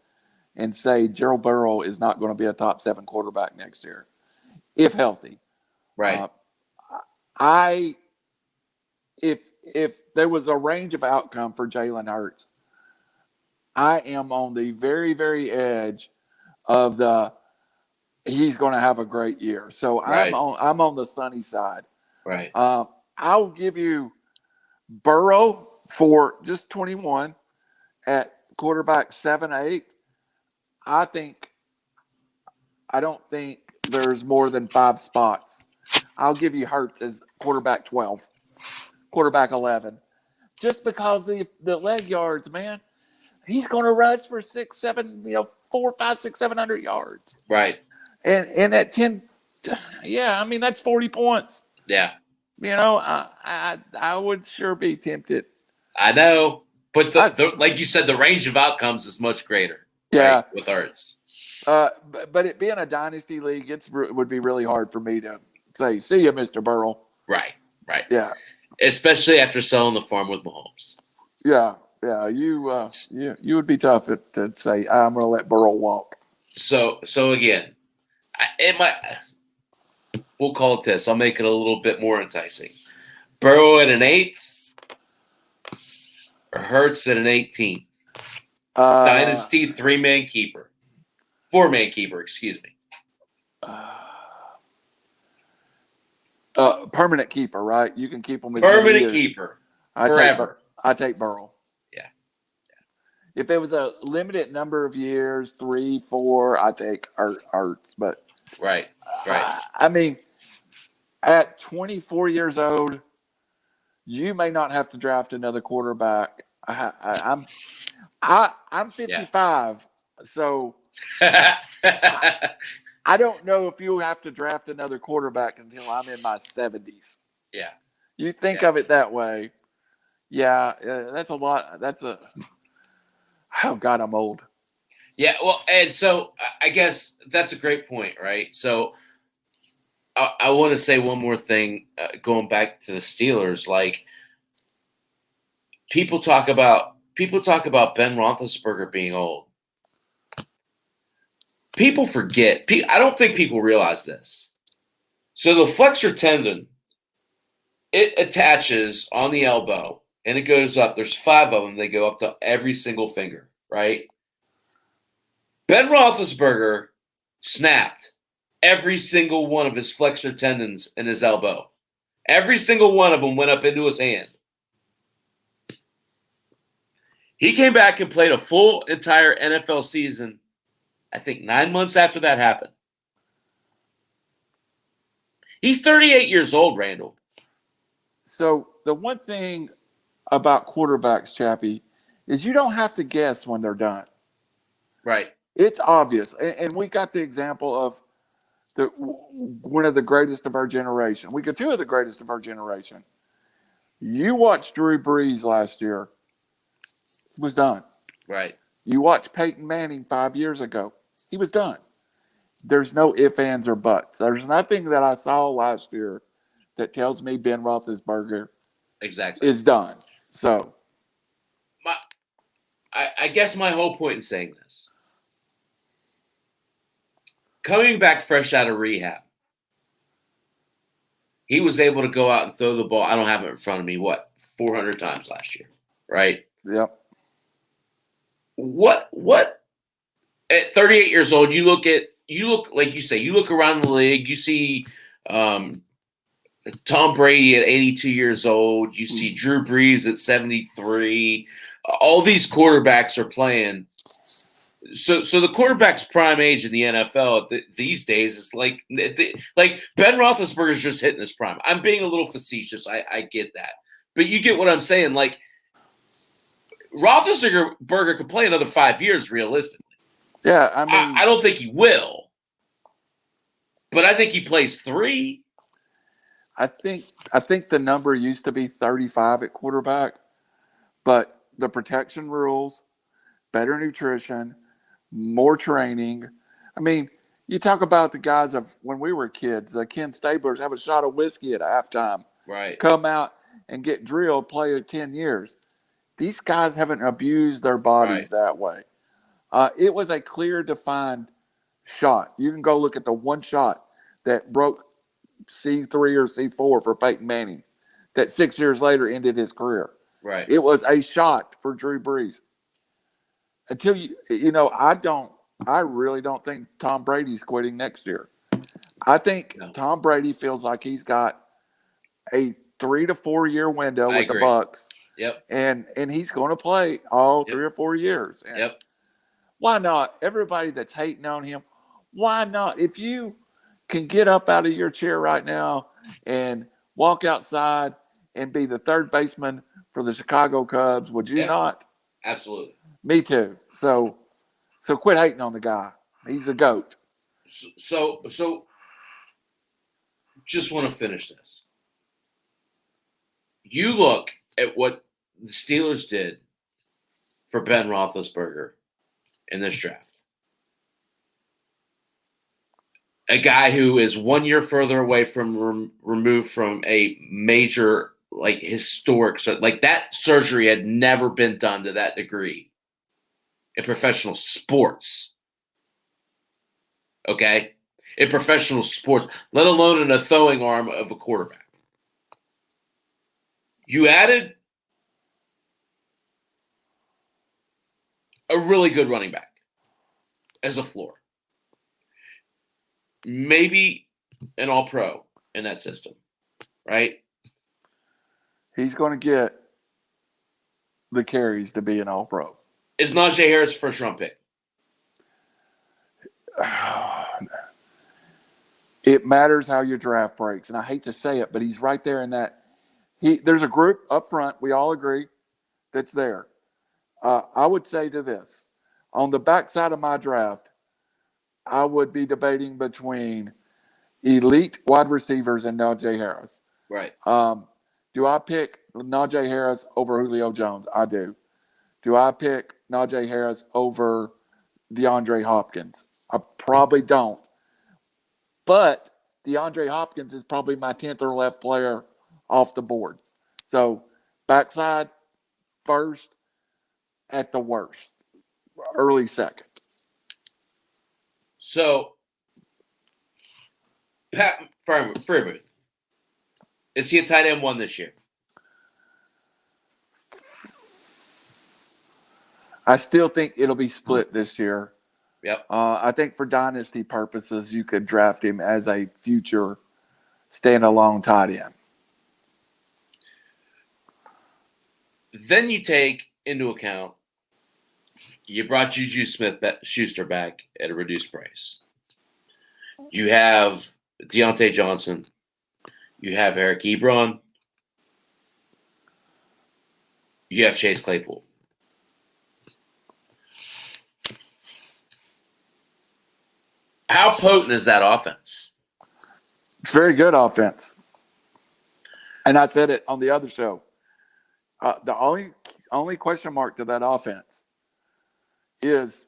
and say Joe Burrow is not going to be a top 7 quarterback next year, if healthy. Right. If there was a range of outcome for Jalen Hurts, I am on the very, very edge of he's going to have a great year. So Right. I'm on the sunny side. Right. I'll give you Burrow for just 21 at quarterback 7-8. I don't think there's more than 5 spots. I'll give you Hurts as quarterback 12, quarterback 11, just because the leg yards, man. He's going to rush for 6, 7, 4, 5, 6, 700 yards. Right. And at 10, yeah, I mean that's 40 points. Yeah. I would sure be tempted. I know, but like you said, the range of outcomes is much greater. Yeah, right, with Hurts. But it being a dynasty league, would be really hard for me to say, "See you, Mr. Burrow." Right. Yeah. Especially after selling the farm with Mahomes. Yeah. You would be tough to say, "I'm going to let Burrow walk." So again, we'll call it this. I'll make it a little bit more enticing. Burrow at an 8th, or Hurts at an 18th. Dynasty 3-man keeper. 4-man keeper, excuse me. Permanent keeper, right? You can keep them as permanent keeper. Forever. I take Burrow. Yeah. If there was a limited number of years, 3, 4, I take Hurts. But right. I mean, at 24 years old, you may not have to draft another quarterback. I'm 55, so I don't know if you'll have to draft another quarterback until I'm in my 70s. Yeah. You think of it that way. Yeah, that's a lot. Oh God, I'm old. Yeah, well, and so I guess that's a great point, right? So I want to say one more thing, going back to the Steelers. Like, people talk about Ben Roethlisberger being old. People forget. I don't think people realize this. So the flexor tendon, it attaches on the elbow and it goes up. There's 5 of them. They go up to every single finger, right? Ben Roethlisberger snapped every single one of his flexor tendons in his elbow. Every single one of them went up into his hand. He came back and played a full entire NFL season, I think 9 months after that happened. He's 38 years old, Randall. So the one thing about quarterbacks, Chappie, is you don't have to guess when they're done. Right. It's obvious. And we got the example of one of the greatest of our generation. We got two of the greatest of our generation. You watched Drew Brees last year. He was done. Right. You watched Peyton Manning 5 years ago. He was done. There's no ifs, ands, or buts. There's nothing that I saw last year that tells me Ben Roethlisberger is done. So, I guess my whole point in saying this, coming back fresh out of rehab, he was able to go out and throw the ball. I don't have it in front of me. 400 times last year, right? Yep. What at 38 years old, you look like you say, you look around the league, you see Tom Brady at 82 years old, you see Drew Brees at 73. All these quarterbacks are playing. So the quarterback's prime age in the NFL these days is like Ben Roethlisberger's just hitting his prime. I'm being a little facetious. I get that, but you get what I'm saying. Like Roethlisberger could play another 5 years realistically. Yeah, I mean, I don't think he will, but I think he plays 3. I think the number used to be 35 at quarterback, but the protection rules, better nutrition, more training. I mean, you talk about the guys of when we were kids, Ken Stablers have a shot of whiskey at halftime, right? Come out and get drilled, play 10 years. These guys haven't abused their bodies that way. It was a clear, defined shot. You can go look at the one shot that broke C3 or C4 for Peyton Manning that 6 years later ended his career. Right. It was a shot for Drew Brees. Until I really don't think Tom Brady's quitting next year. I think Tom Brady feels like he's got a 3 to 4 year window with the Bucs. Yep. And he's going to play all 3 or 4 years. And yep. Why not? Everybody that's hating on him, why not? If you can get up out of your chair right now and walk outside and be the third baseman for the Chicago Cubs, would you not? Absolutely. Me too. So quit hating on the guy. He's a GOAT. So just want to finish this. You look at what the Steelers did for Ben Roethlisberger in this draft. A guy who is 1 year further away from removed from a major, historic, that surgery had never been done to that degree in professional sports. Okay? In professional sports, let alone in a throwing arm of a quarterback. You added a really good running back as a floor. Maybe an all-pro in that system, right? He's going to get the carries to be an all-pro. Is Najee Harris first-round pick? It matters how your draft breaks, and I hate to say it, but he's right there in that. There's a group up front, we all agree, that's there. I would say to this, on the backside of my draft, I would be debating between elite wide receivers and Najee Harris. Right. Do I pick Najee Harris over Julio Jones? I do. Do I pick Najee Harris over DeAndre Hopkins? I probably don't. But DeAndre Hopkins is probably my 10th or left player off the board. So backside first at the worst. Early second. So, Pat Freiermuth, is he a tight end 1 this year? I still think it'll be split this year. Yep. I think for dynasty purposes, you could draft him as a future standalone tight end. Then you take into account you brought Juju Smith-Schuster back at a reduced price. You have Deontay Johnson. You have Eric Ebron. You have Chase Claypool. How potent is that offense? It's very good offense. And I said it on the other show. The only question mark to that offense is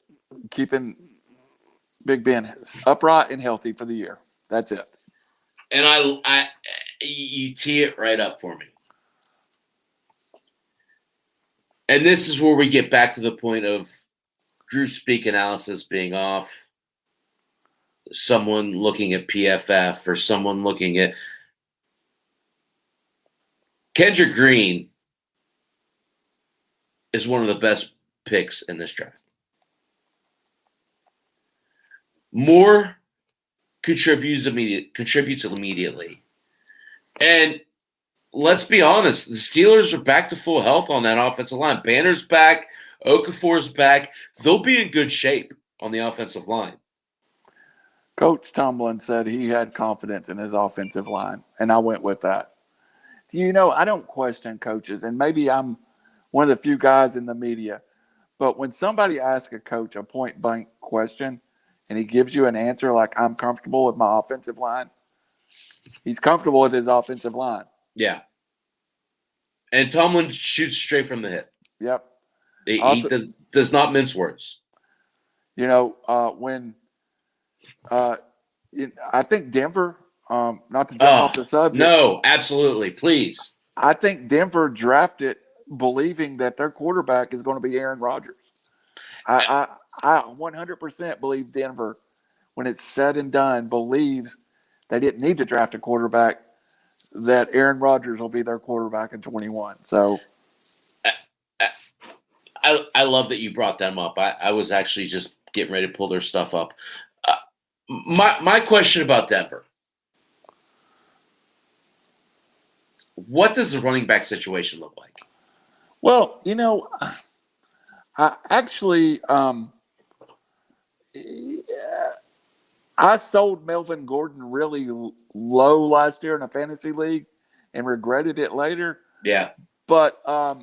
keeping Big Ben upright and healthy for the year. That's it. And you tee it right up for me. And this is where we get back to the point of group speak analysis being off, someone looking at PFF or someone looking at Kendrick Green is one of the best picks in this draft. Moore contributes immediately. And let's be honest, the Steelers are back to full health on that offensive line. Banner's back, Okafor's back. They'll be in good shape on the offensive line. Coach Tomlin said he had confidence in his offensive line, and I went with that. I don't question coaches, and maybe I'm one of the few guys in the media, but when somebody asks a coach a point-blank question and he gives you an answer like, I'm comfortable with my offensive line, he's comfortable with his offensive line. Yeah. And Tomlin shoots straight from the hip. Yep. He does not mince words. When I think Denver, not to jump off the subject. No, absolutely. Please. I think Denver drafted believing that their quarterback is going to be Aaron Rodgers. I 100% believe Denver, when it's said and done, believes they didn't need to draft a quarterback, that Aaron Rodgers will be their quarterback in 21. So I love that you brought them up. I was actually just getting ready to pull their stuff up. My question about Denver. What does the running back situation look like? Well, I actually I sold Melvin Gordon really low last year in a fantasy league and regretted it later. Yeah. But I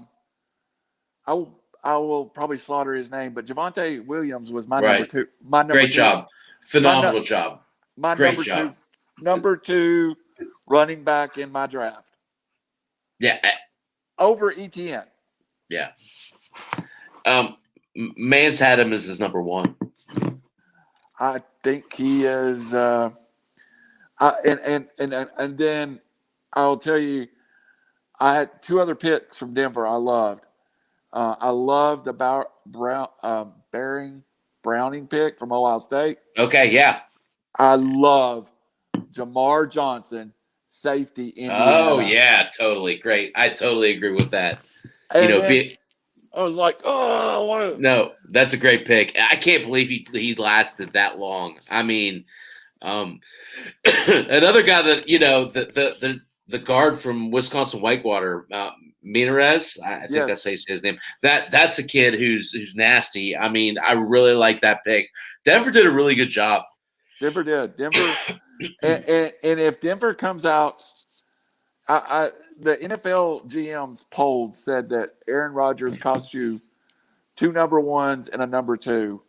will probably slaughter his name, but Javonte Williams was my number two. Great job. Phenomenal job. My Great job. Number two running back in my draft. Yeah. Over ETN. Yeah. Mans had him as his number one. I think he is. And then I'll tell you, I had two other picks from Denver I loved. I loved the Browning pick from Ohio State. Okay, yeah. I love Jamar Johnson, safety Indiana. Oh, yeah, totally. Great. I totally agree with that. I was like, I want to. No, that's a great pick. I can't believe he lasted that long. I mean, another guy that, the guard from Wisconsin Whitewater, Minarez, I think that's his name. That's a kid who's nasty. I mean, I really like that pick. Denver did a really good job. Denver did. And if Denver comes out, the NFL GM's poll said that Aaron Rodgers cost you 2 number ones and a number 2.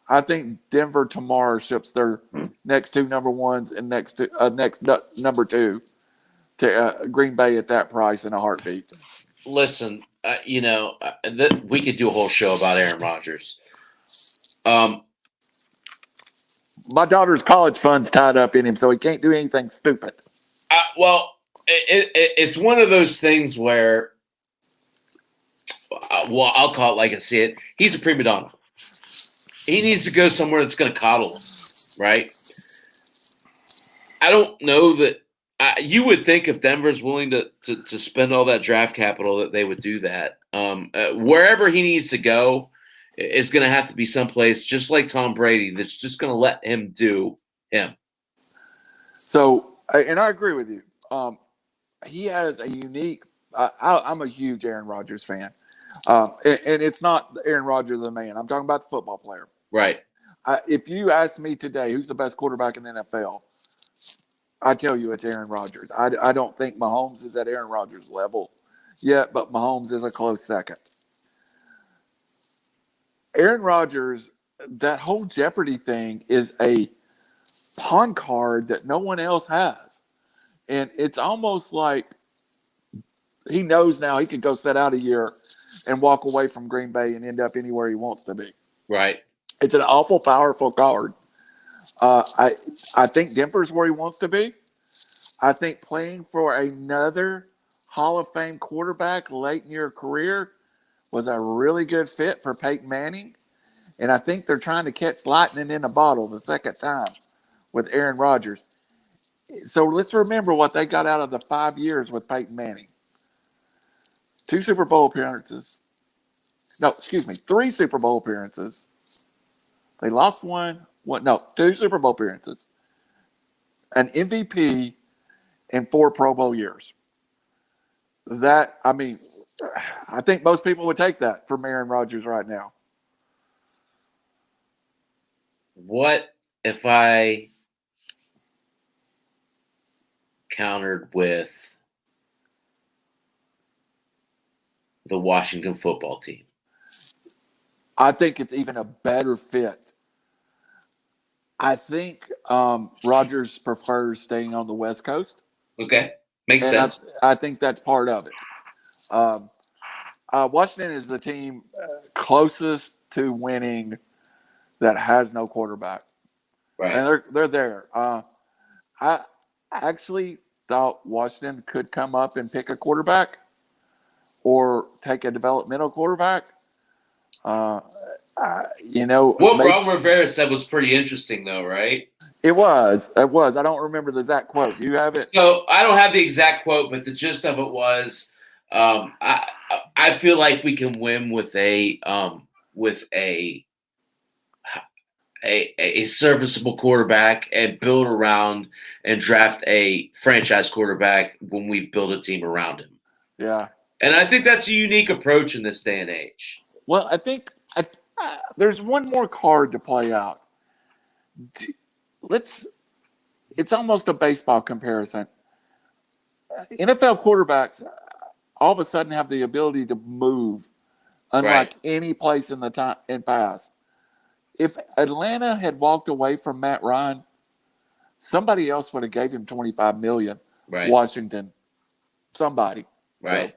I think Denver tomorrow ships their next 2 number ones and next number 2 to Green Bay at that price in a heartbeat. Listen, we could do a whole show about Aaron Rodgers. My daughter's college fund's tied up in him, so he can't do anything stupid. It's one of those things where, I'll call it like I see it. He's a prima donna. He needs to go somewhere that's going to coddle him, right? I don't know that you would think if Denver's willing to spend all that draft capital that they would do that. Wherever he needs to go, is going to have to be someplace just like Tom Brady that's just going to let him do him. So, and I agree with you. He has a unique. I'm a huge Aaron Rodgers fan, and it's not Aaron Rodgers the man. I'm talking about the football player. Right. If you ask me today who's the best quarterback in the NFL, I tell you it's Aaron Rodgers. I don't think Mahomes is at Aaron Rodgers' level yet, but Mahomes is a close second. Aaron Rodgers, that whole Jeopardy thing is a pawn card that no one else has. And it's almost like he knows now he could go set out a year and walk away from Green Bay and end up anywhere he wants to be. Right. It's an awful powerful card. I think Denver's where he wants to be. I think playing for another Hall of Fame quarterback late in your career was a really good fit for Peyton Manning. And I think they're trying to catch lightning in a bottle the second time with Aaron Rodgers. So let's remember what they got out of the 5 years with Peyton Manning. 2 Super Bowl appearances. No, excuse me, 3 Super Bowl appearances. They lost one. 2 Super Bowl appearances. An MVP and 4 Pro Bowl years. I think most people would take that from Aaron Rodgers right now. What if I countered with the Washington football team? I think it's even a better fit. I think Rodgers prefers staying on the West Coast. Okay. Makes sense. I think that's part of it. Washington is the team closest to winning that has no quarterback. Right. And they're there. I actually thought Washington could come up and pick a quarterback or take a developmental quarterback. What Ron Rivera said was pretty interesting, though, right? It was. I don't remember the exact quote. Do you have it? So I don't have the exact quote, but the gist of it was, I feel like we can win with a serviceable quarterback and build around and draft a franchise quarterback when we've built a team around him. Yeah. And I think that's a unique approach in this day and age. Well, I think there's one more card to play out. It's almost a baseball comparison. NFL quarterbacks all of a sudden have the ability to move, unlike any place in the time in past. If Atlanta had walked away from Matt Ryan, somebody else would have gave him $25 million. Right. Washington, somebody. Right. So.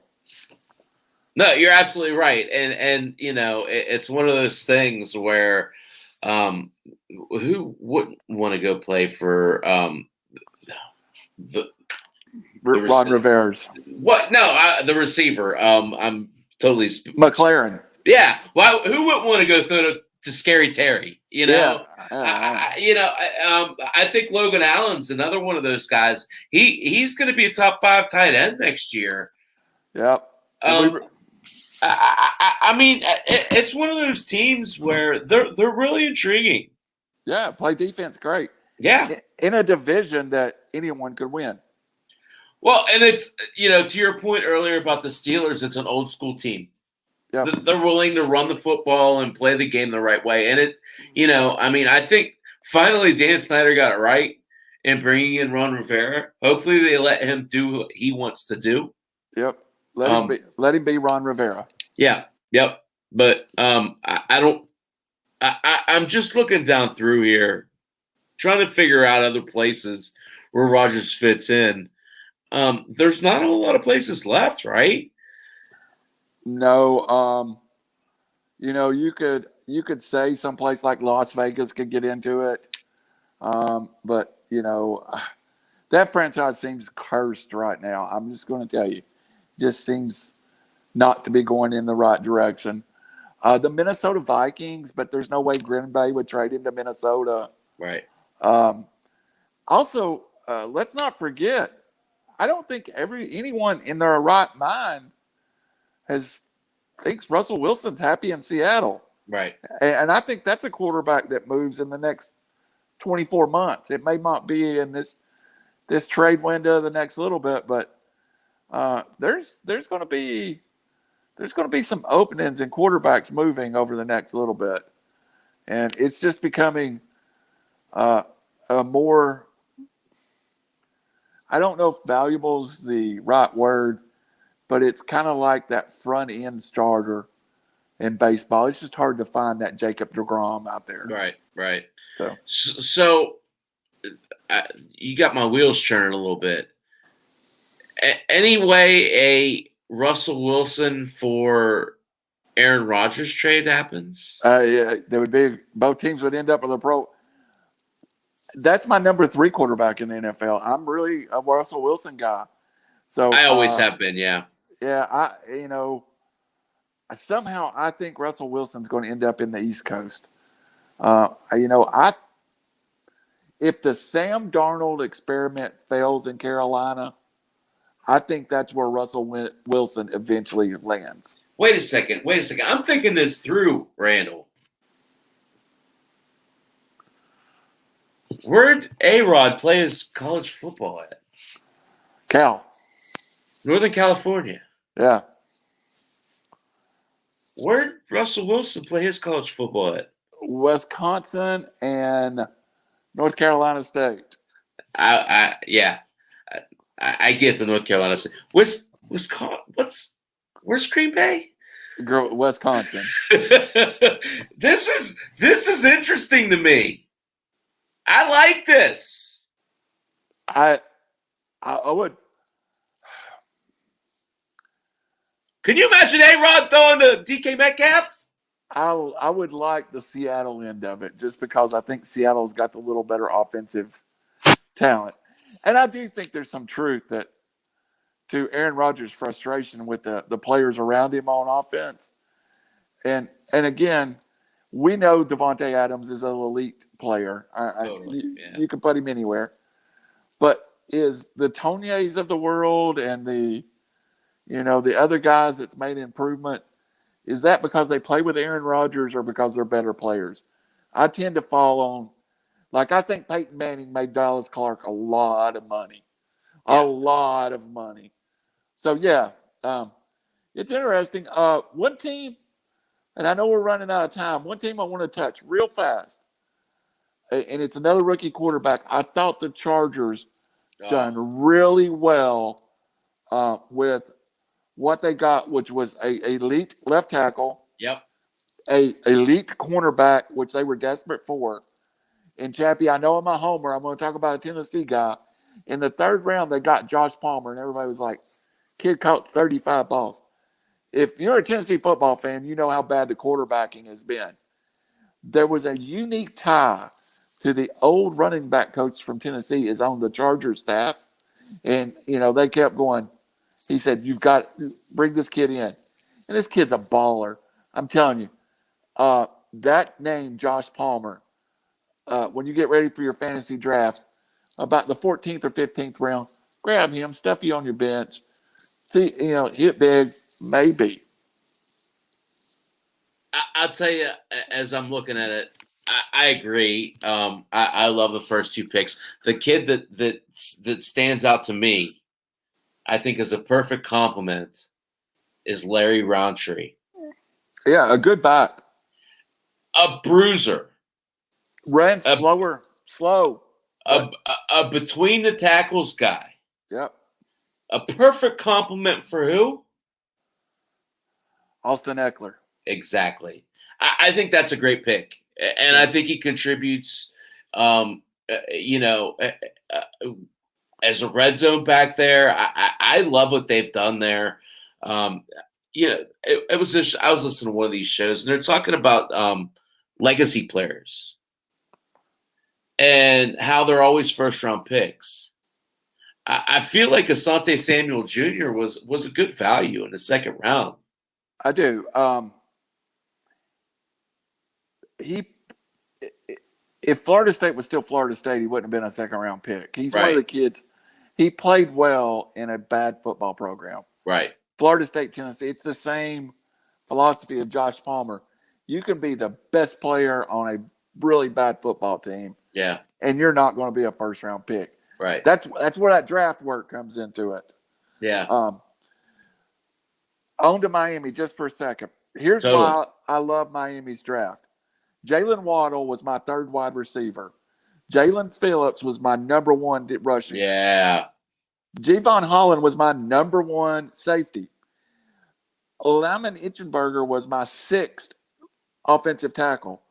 No, you're absolutely right, and it's one of those things where, who wouldn't want to go play for the Ron Rivera's? What? No, the receiver. I'm totally McLaren. Yeah. Why? Who wouldn't want to go through to Scary Terry? Yeah. I think Logan Allen's another one of those guys. He's going to be a top 5 tight end next year. Yep. I mean, it's one of those teams where they're really intriguing. Yeah, play defense great. Yeah. In a division that anyone could win. Well, and it's, to your point earlier about the Steelers, it's an old school team. Yep. They're willing to run the football and play the game the right way. And I think finally Dan Snyder got it right in bringing in Ron Rivera. Hopefully they let him do what he wants to do. Yep. Let him be Ron Rivera. Yeah. Yep. But I'm just looking down through here, trying to figure out other places where Rodgers fits in. There's not a whole lot of places left, right? No. You could say someplace like Las Vegas could get into it. But that franchise seems cursed right now. I'm just going to tell you. Just seems not to be going in the right direction. The Minnesota Vikings, but there's no way Green Bay would trade him to Minnesota. Right. Also, let's not forget, I don't think anyone in their right mind thinks Russell Wilson's happy in Seattle. Right. And I think that's a quarterback that moves in the next 24 months. It may not be in this trade window the next little bit, but there's going to be some openings and quarterbacks moving over the next little bit, and it's just becoming a more. I don't know if valuable is the right word, but it's kind of like that front end starter in baseball. It's just hard to find that Jacob deGrom out there. Right. So You got my wheels churning a little bit. Any way a Russell Wilson for Aaron Rodgers trade happens? yeah, there would be both teams would end up with a pro. That's my number 3 quarterback in the NFL. I'm really a Russell Wilson guy. So I always have been, yeah. Yeah, somehow I think Russell Wilson's going to end up in the East Coast. If the Sam Darnold experiment fails in Carolina, I think that's where Russell Wilson eventually lands. Wait a second. I'm thinking this through, Randall. Where'd A-Rod play his college football at? Northern California. Yeah. Where'd Russell Wilson play his college football at? Wisconsin and North Carolina State. I get the North Carolina State. Wisconsin. Where's Green Bay? Wisconsin. This is interesting to me. I like this. I would. Can you imagine A-Rod throwing to DK Metcalf? I would like the Seattle end of it just because I think Seattle's got the little better offensive talent. And I do think there's some truth that to Aaron Rodgers' frustration with the players around him on offense. And again, we know Devontae Adams is an elite player. You can put him anywhere. But is the Tonys of the world and the other guys that's made improvement, is that because they play with Aaron Rodgers or because they're better players? I tend to fall on, I think Peyton Manning made Dallas Clark a lot of money. Yeah. A lot of money. So, yeah, it's interesting. One team, and I know we're running out of time, one team I want to touch real fast, and it's another rookie quarterback. I thought the Chargers done really well with what they got, which was a elite left tackle. Yep. A elite cornerback, which they were desperate for. And Chappy, I know I'm a homer. I'm going to talk about a Tennessee guy. In the 3rd round, they got Josh Palmer, and everybody was like, kid caught 35 balls. If you're a Tennessee football fan, you know how bad the quarterbacking has been. There was a unique tie to the old running back coach from Tennessee is on the Chargers staff. And, they kept going. He said, you've got to bring this kid in. And this kid's a baller. I'm telling you, that name, Josh Palmer, when you get ready for your fantasy drafts, about the 14th or 15th round, grab him, stuff you on your bench. See, hit big, maybe. I'll tell you, as I'm looking at it, I agree. I love the first 2 picks. The kid that stands out to me, I think is a perfect compliment, is Larry Roundtree. Yeah, a good bat. A bruiser. Ran slow. A between the tackles guy. Yep. A perfect compliment for who? Austin Eckler. Exactly. I think that's a great pick. And I think he contributes, as a red zone back there. I love what they've done there. It was just, I was listening to one of these shows, and they're talking about legacy players and how they're always first-round picks. I feel like Asante Samuel Jr. was a good value in the 2nd round. I do. If Florida State was still Florida State, he wouldn't have been a 2nd-round pick. He's one of the kids. He played well in a bad football program. Right. Florida State, Tennessee, it's the same philosophy of Josh Palmer. You can be the best player on a really bad football team, Yeah. and you're not going to be a first round pick. Right. That's where that draft work comes into it. Yeah. On to Miami just for a second. Here's Totally. why I love Miami's draft. Jalen Waddle was my third wide receiver. Jalen Phillips was my number one rushing. Yeah. Javon Holland was my number one safety. Lyman Itchenberger was my sixth offensive tackle.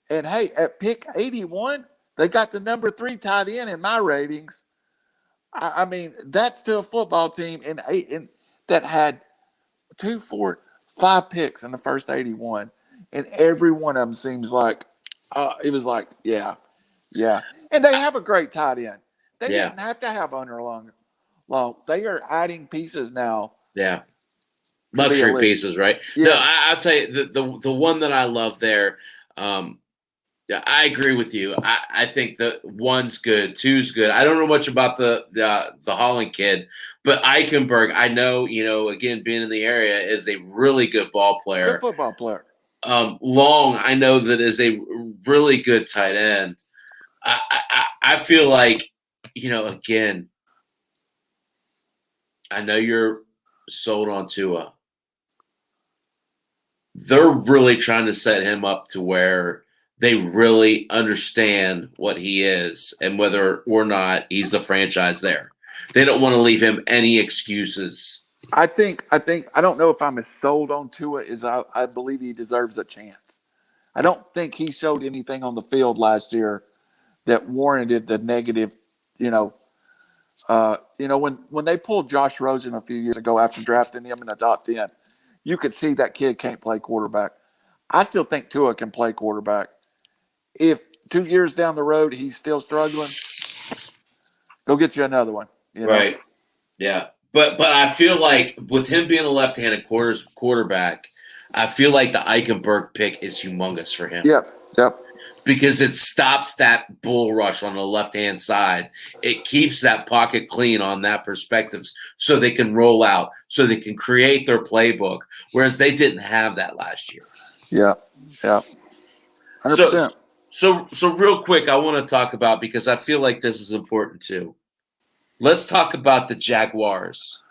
And hey, at pick 81, they got the number 3 tight end in my ratings. I mean, that's to a football team in that had 2, 4, 5 picks in the first 81. And every one of them seems like it was like, yeah. And they have a great tight end. They didn't have to have underlong. They are adding pieces now. Yeah. Luxury pieces, right? Yes. No, I'll tell you the one that I love there. I agree with you. I think that 1's good, 2's good. I don't know much about the Holland kid, but Eichenberg, I know, again, being in the area, is a really good ball player. Good football player. Long, I know that is a really good tight end. I feel like, again, I know you're sold on Tua. They're really trying to set him up to where they really understand what he is and whether or not he's the franchise there. They don't want to leave him any excuses. I don't know if I'm as sold on Tua as I believe he deserves a chance. I don't think he showed anything on the field last year that warranted the negative, when they pulled Josh Rosen a few years ago after drafting him in the top 10, you could see that kid can't play quarterback. I still think Tua can play quarterback. If 2 years down the road he's still struggling, go get you another one. Right. Yeah. But I feel like with him being a left-handed quarterback, I feel like the Eichenberg pick is humongous for him. Yep. Because it stops that bull rush on the left-hand side. It keeps that pocket clean on that perspective so they can roll out, so they can create their playbook, whereas they didn't have that last year. Yeah. 100%. So real quick, I want to talk about, because I feel like this is important too. Let's talk about the Jaguars.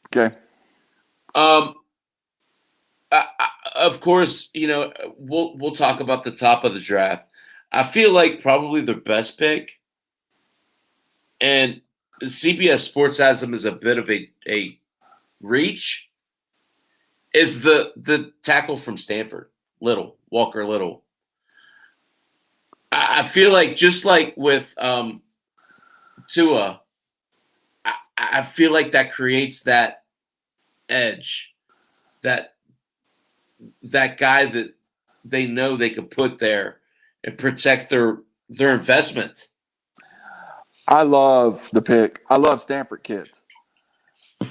Okay. Of course, we'll talk about the top of the draft. I feel like probably their best pick, and CBS Sports has them as a bit of a reach, is the tackle from Stanford, Walker Little. I feel like just like with Tua, I feel like that creates that edge, that guy that they know they could put there and protect their investment. I love the pick. I love Stanford kids.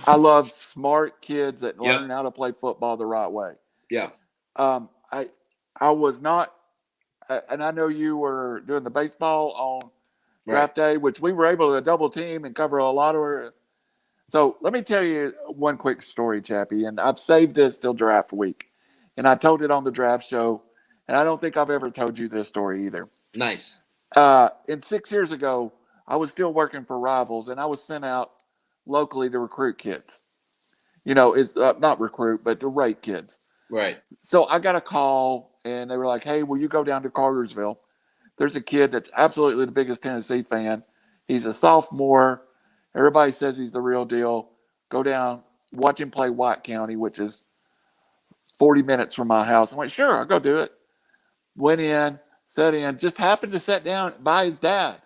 I love smart kids that learn how to play football the right way. Yeah. I was not, and I know you were doing the baseball on draft day, which we were able to double team and cover a lot of. So let me tell you one quick story, Chappy, and I've saved this till draft week. And I told it on the draft show, and I don't think I've ever told you this story either. Nice. And 6 years ago, I was still working for Rivals, and I was sent out locally to recruit kids. It's not recruit, but to rate kids. Right. So I got a call, and they were like, hey, will you go down to Cartersville? There's a kid that's absolutely the biggest Tennessee fan. He's a sophomore. Everybody says he's the real deal. Go down, watch him play White County, which is 40 minutes from my house. I went, sure, I'll go do it. Went in, sat in, just happened to sit down by his dad.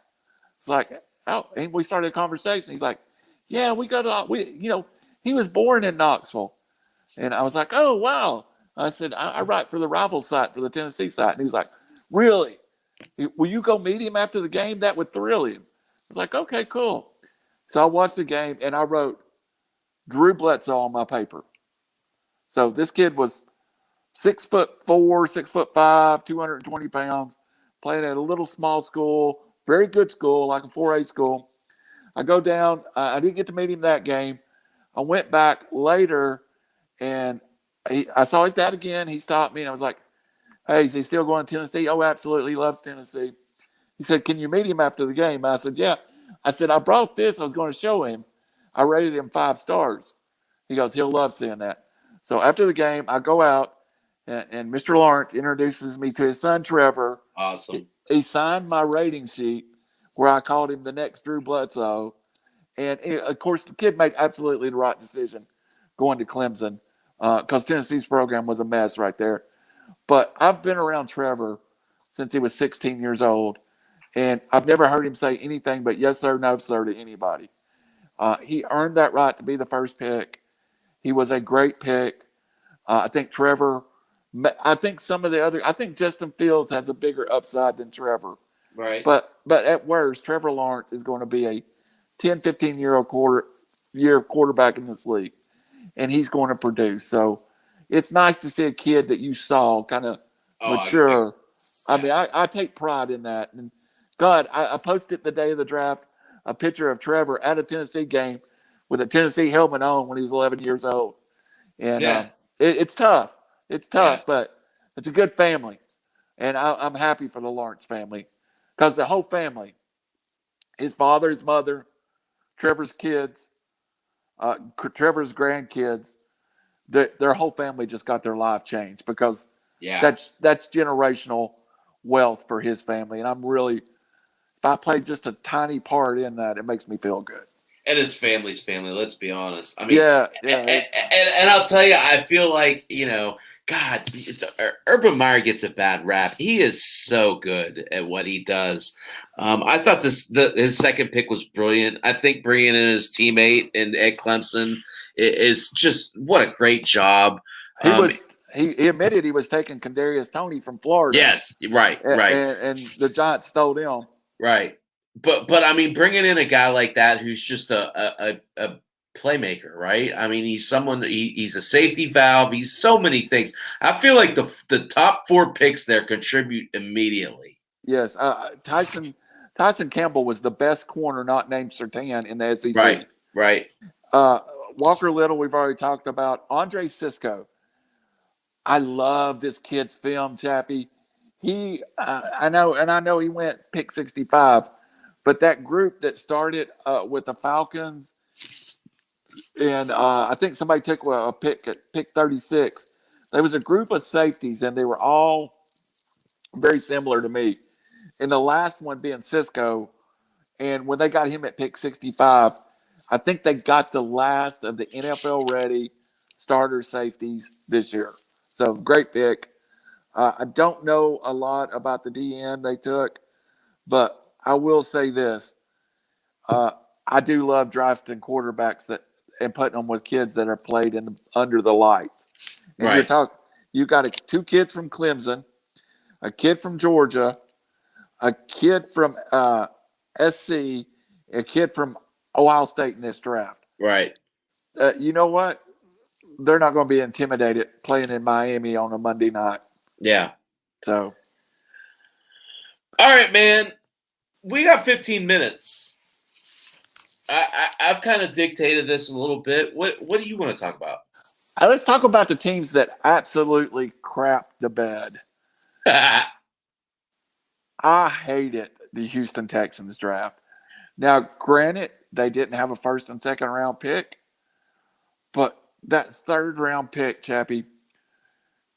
It's like, and we started a conversation. He's like, yeah, he was born in Knoxville. And I was like, oh, wow. I said, I write for the Rivals site, for the Tennessee site. And he was like, really? Will you go meet him after the game? That would thrill him. I was like, okay, cool. So I watched the game, and I wrote Drew Bledsoe on my paper. So this kid was 6'4", 6'5", 220 pounds, playing at a little small school, very good school, like a 4A school. I go down. I didn't get to meet him that game. I went back later, and I saw his dad again. He stopped me and I was like, "Hey, is he still going to Tennessee?" "Oh, absolutely. He loves Tennessee." He said, "Can you meet him after the game?" I said, "Yeah." I said, "I brought this. I was going to show him. I rated him 5 stars." He goes, "He'll love seeing that." So after the game, I go out and Mr. Lawrence introduces me to his son, Trevor. Awesome. He signed my rating sheet where I called him the next Drew Bledsoe. And of course, the kid made absolutely the right decision going to Clemson because Tennessee's program was a mess right there. But I've been around Trevor since he was 16 years old, and I've never heard him say anything but yes, sir, no, sir to anybody. He earned that right to be the first pick. He was a great pick. I think Trevor, I think some of the other, I think Justin Fields has a bigger upside than Trevor. Right. But at worst, Trevor Lawrence is going to be a 10, 15-year-old year quarterback in this league, and he's going to produce. So it's nice to see a kid that you saw kind of mature. I mean, I take pride in that. And God, I posted the day of the draft a picture of Trevor at a Tennessee game with a Tennessee helmet on when he was 11 years old. And it's tough. It's tough, but it's a good family. And I'm happy for the Lawrence family because the whole family, his father, his mother, Trevor's kids, Trevor's grandkids, their whole family just got their life changed because that's generational wealth for his family. And I'm really, if I played just a tiny part in that, it makes me feel good. And his family's family, let's be honest. I mean, and I'll tell you, I feel like, God, Urban Meyer gets a bad rap. He is so good at what he does. I thought his second pick was brilliant. I think bringing in his teammate at Clemson is just what a great job. He admitted he was taking Kadarius Toney from Florida. Yes, right. And the Giants stole him. Right. But I mean, bringing in a guy like that who's just a playmaker, right? I mean, he's someone. He's a safety valve. He's so many things. I feel like the top 4 picks there contribute immediately. Yes, Tyson Campbell was the best corner not named Surtain in the SEC. Right. Walker Little, we've already talked about. Andre Cisco. I love this kid's film, Chappie. I know he went pick 65, but that group that started with the Falcons, and I think somebody took a pick at pick 36. There was a group of safeties, and they were all very similar to me. And the last one being Cisco, and when they got him at pick 65, I think they got the last of the NFL-ready starter safeties this year. So great pick. I don't know a lot about the DN they took, but I will say this. I do love drafting quarterbacks and putting them with kids that are played under the lights. And you got 2 kids from Clemson, a kid from Georgia, a kid from SC, a kid from Ohio State in this draft. Right. You know what? They're not going to be intimidated playing in Miami on a Monday night. Yeah. So. All right, man. We got 15 minutes. I've kind of dictated this a little bit. What do you want to talk about? Let's talk about the teams that absolutely crap the bed. I hated the Houston Texans draft. Now, granted, they didn't have a first and second round pick, but that third round pick, Chappie,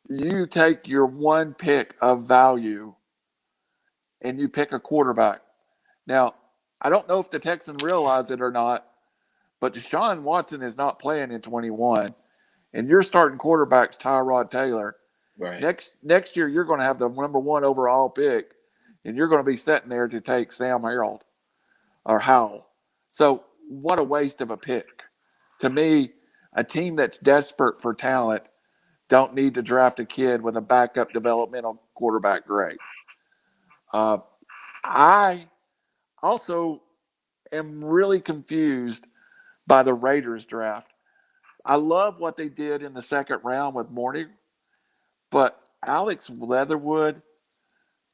you take your one pick of value and you pick a quarterback. Now, I don't know if the Texans realize it or not, but Deshaun Watson is not playing in 21, and you're starting quarterback's Tyrod Taylor. Right. Next year, you're going to have the number 1 overall pick, and you're going to be sitting there to take Sam Harrell or Howell. So what a waste of a pick. To me, a team that's desperate for talent don't need to draft a kid with a backup developmental quarterback grade. I also am really confused by the Raiders draft. I love what they did in the second round with Morning, but Alex Leatherwood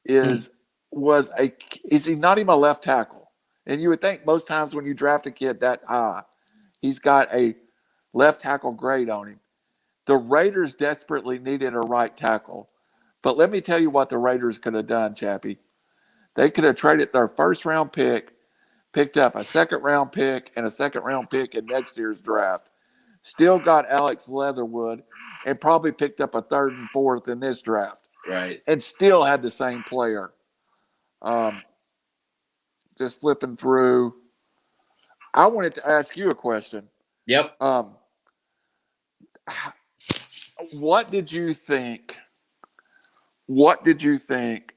is he not even a left tackle? And you would think most times when you draft a kid that high, he's got a left tackle grade on him. The Raiders desperately needed a right tackle. But let me tell you what the Raiders could have done, Chappie. They could have traded their first-round pick, picked up a second-round pick and a second-round pick in next year's draft. Still got Alex Leatherwood and probably picked up a third and fourth in this draft. Right. And still had the same player. Just flipping through. I wanted to ask you a question. Yep. What did you think? What did you think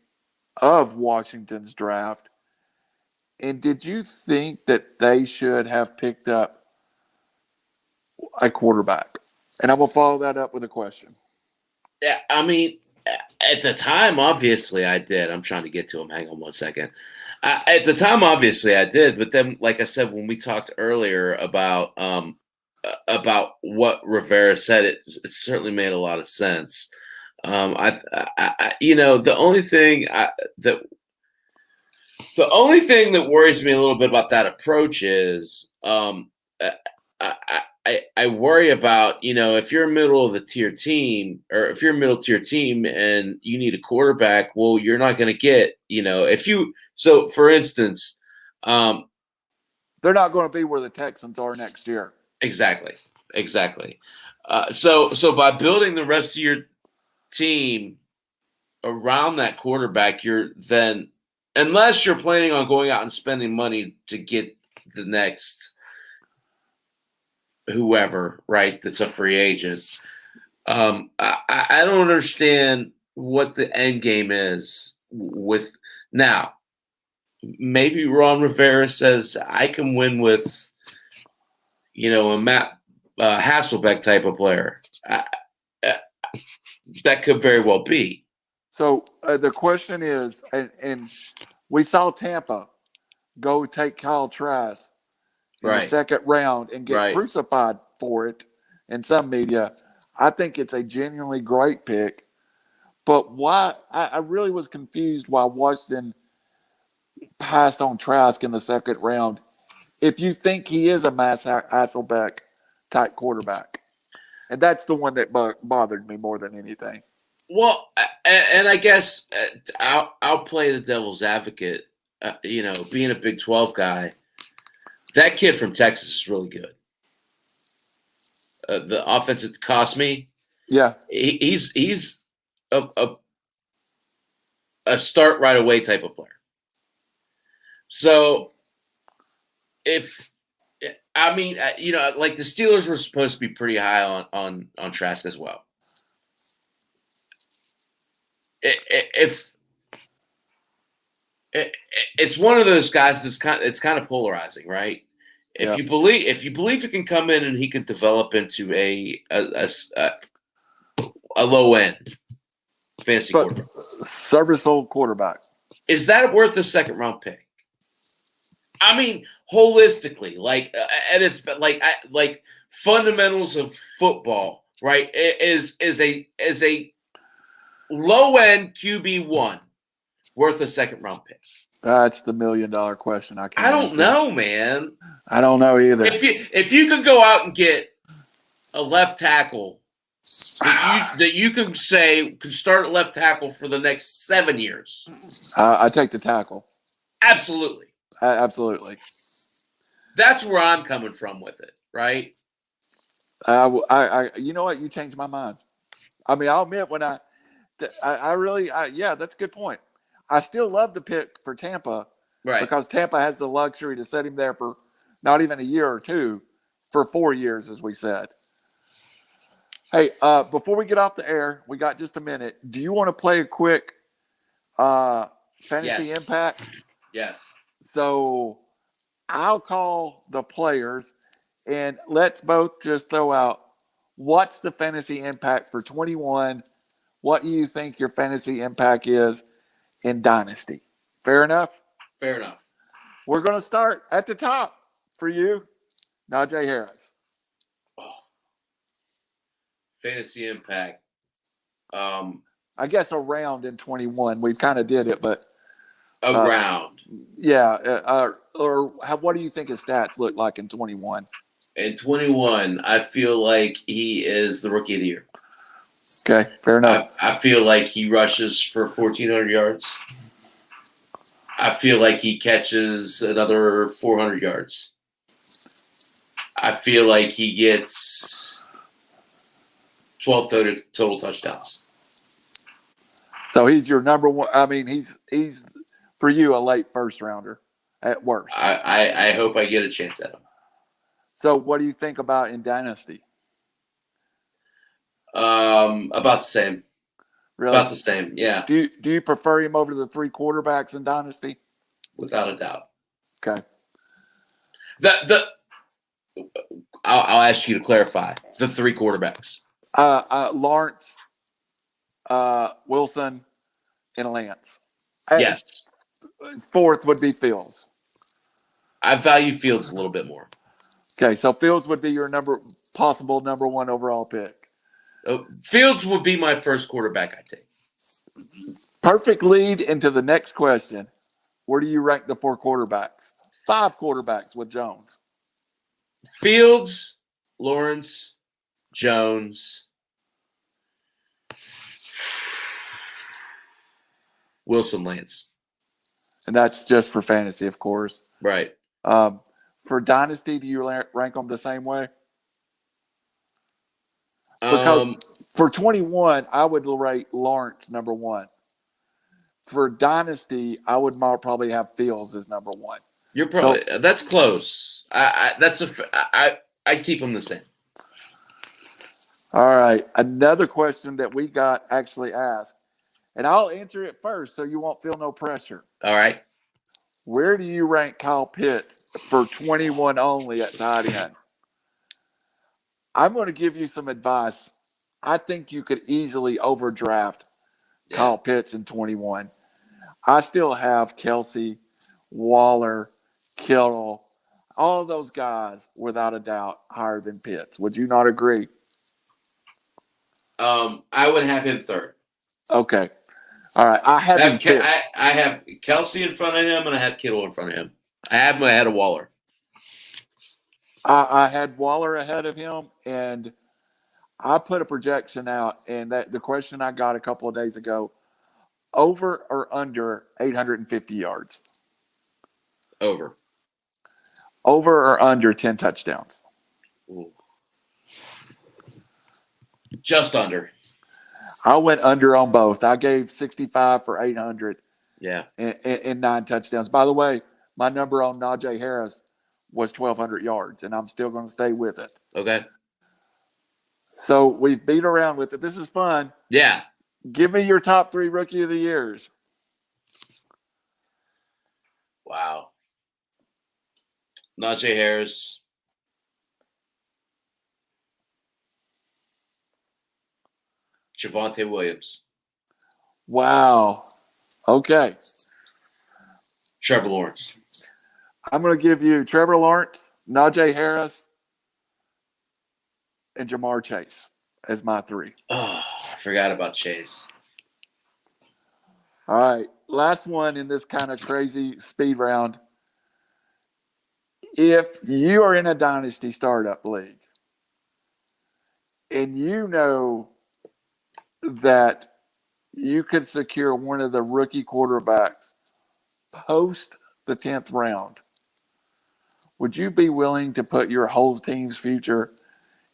of Washington's draft? And did you think that they should have picked up a quarterback? And I'm going to follow that up with a question. Yeah, I mean, at the time, obviously I did. I'm trying to get to him. Hang on one second. At the time, obviously I did. But then, like I said, when we talked earlier about what Rivera said, it certainly made a lot of sense. The only thing that worries me a little bit about that approach is I worry about, if you're a middle of the tier team, or if you're a middle tier team and you need a quarterback, well, you're not going to get, so for instance, they're not going to be where the Texans are next year. Exactly. So by building the rest of your team around that quarterback, you're then, unless you're planning on going out and spending money to get the next whoever, right, that's a free agent. I don't understand what the end game is with now. Maybe Ron Rivera says I can win with, a Matt Hasselbeck type of player. That could very well be. So the question is, and we saw Tampa go take Kyle Trask in the second round and get crucified for it in some media. I think it's a genuinely great pick. But why? I really was confused why Washington passed on Trask in the second round if you think he is a Matt Hasselbeck type quarterback. And that's the one that bothered me more than anything. Well, and I guess I'll play the devil's advocate. Being a Big 12 guy, that kid from Texas is really good. The offense it cost me, he's a start right away type of player. So like the Steelers were supposed to be pretty high on Trask as well. If it's one of those guys that's kind of polarizing, right? If you believe he can come in and he could develop into a low end fantasy quarterback, serviceable quarterback, is that worth a second round pick? I mean, holistically, and it's like fundamentals of football, right? Is a low end QB1 worth a second round pick? That's the $1 million question. I don't know, man. I don't know either. If you could go out and get a left tackle that you can say can start at left tackle for the next 7 years, I take the tackle. Absolutely. Absolutely. That's where I'm coming from with it, right? You know what? You changed my mind. I mean, I'll admit when I really, that's a good point. I still love the pick for Tampa, right? Because Tampa has the luxury to set him there for not even a year or two, for 4 years, as we said. Hey, before we get off the air, we got just a minute. Do you want to play a quick fantasy impact? Yes. So I'll call the players, and let's both just throw out what's the fantasy impact for 21. What do you think your fantasy impact is in Dynasty? Fair enough? Fair enough. We're going to start at the top for you, Najee Harris. Oh. Fantasy impact. I guess around in 21. We kind of did it, but around. Or what do you think his stats look like in 21? In 21, I feel like he is the rookie of the year. Okay, fair enough. I feel like he rushes for 1,400 yards. I feel like he catches another 400 yards. I feel like he gets 12 total touchdowns. So he's your number one. I mean, he's for you a late first rounder at worst. I hope I get a chance at him. So what do you think about in Dynasty? About the same. Really? About the same, yeah. Do you prefer him over the 3 quarterbacks in Dynasty? Without a doubt. Okay. I'll ask you to clarify the 3 quarterbacks. Lawrence, Wilson, and Lance. Yes. 4th would be Fields. I value Fields a little bit more. Okay, so Fields would be your possible number 1 overall pick. Fields would be my first quarterback I take. Perfect lead into the next question. Where do you rank the 4 quarterbacks? 5 quarterbacks with Jones. Fields, Lawrence, Jones, Wilson, Lance. And that's just for fantasy, of course. Right. For Dynasty, do you rank them the same way? Because for 21, I would rate Lawrence number 1. For Dynasty, I would probably have Fields as number 1. You're probably that's close. I keep them the same. All right, another question that we got actually asked, and I'll answer it first so you won't feel no pressure. All right. Where do you rank Kyle Pitts for 21 only at tight end? I'm going to give you some advice. I think you could easily overdraft Kyle Pitts in 21. I still have Kelsey, Waller, Kittle, all of those guys, without a doubt, higher than Pitts. Would you not agree? I would have him 3rd. Okay. All right. I have Kelsey in front of him, and I have Kittle in front of him. I have him ahead of Waller. I had Waller ahead of him, and I put a projection out, and the question I got a couple of days ago, over or under 850 yards? Over. Over or under 10 touchdowns? Ooh. Just under. I went under on both. I gave 65 for 800. Yeah. And 9 touchdowns. By the way, my number on Najee Harris was 1,200 yards, and I'm still going to stay with it. Okay. So we've beat around with it. This is fun. Yeah. Give me your top 3 rookie of the years. Wow. Najee Harris. Javonte Williams. Wow. Okay. Trevor Lawrence. I'm going to give you Trevor Lawrence, Najee Harris, and Jamar Chase as my 3. Oh, I forgot about Chase. All right. Last one in this kind of crazy speed round. If you are in a dynasty startup league and you know that you could secure one of the rookie quarterbacks post the 10th round, would you be willing to put your whole team's future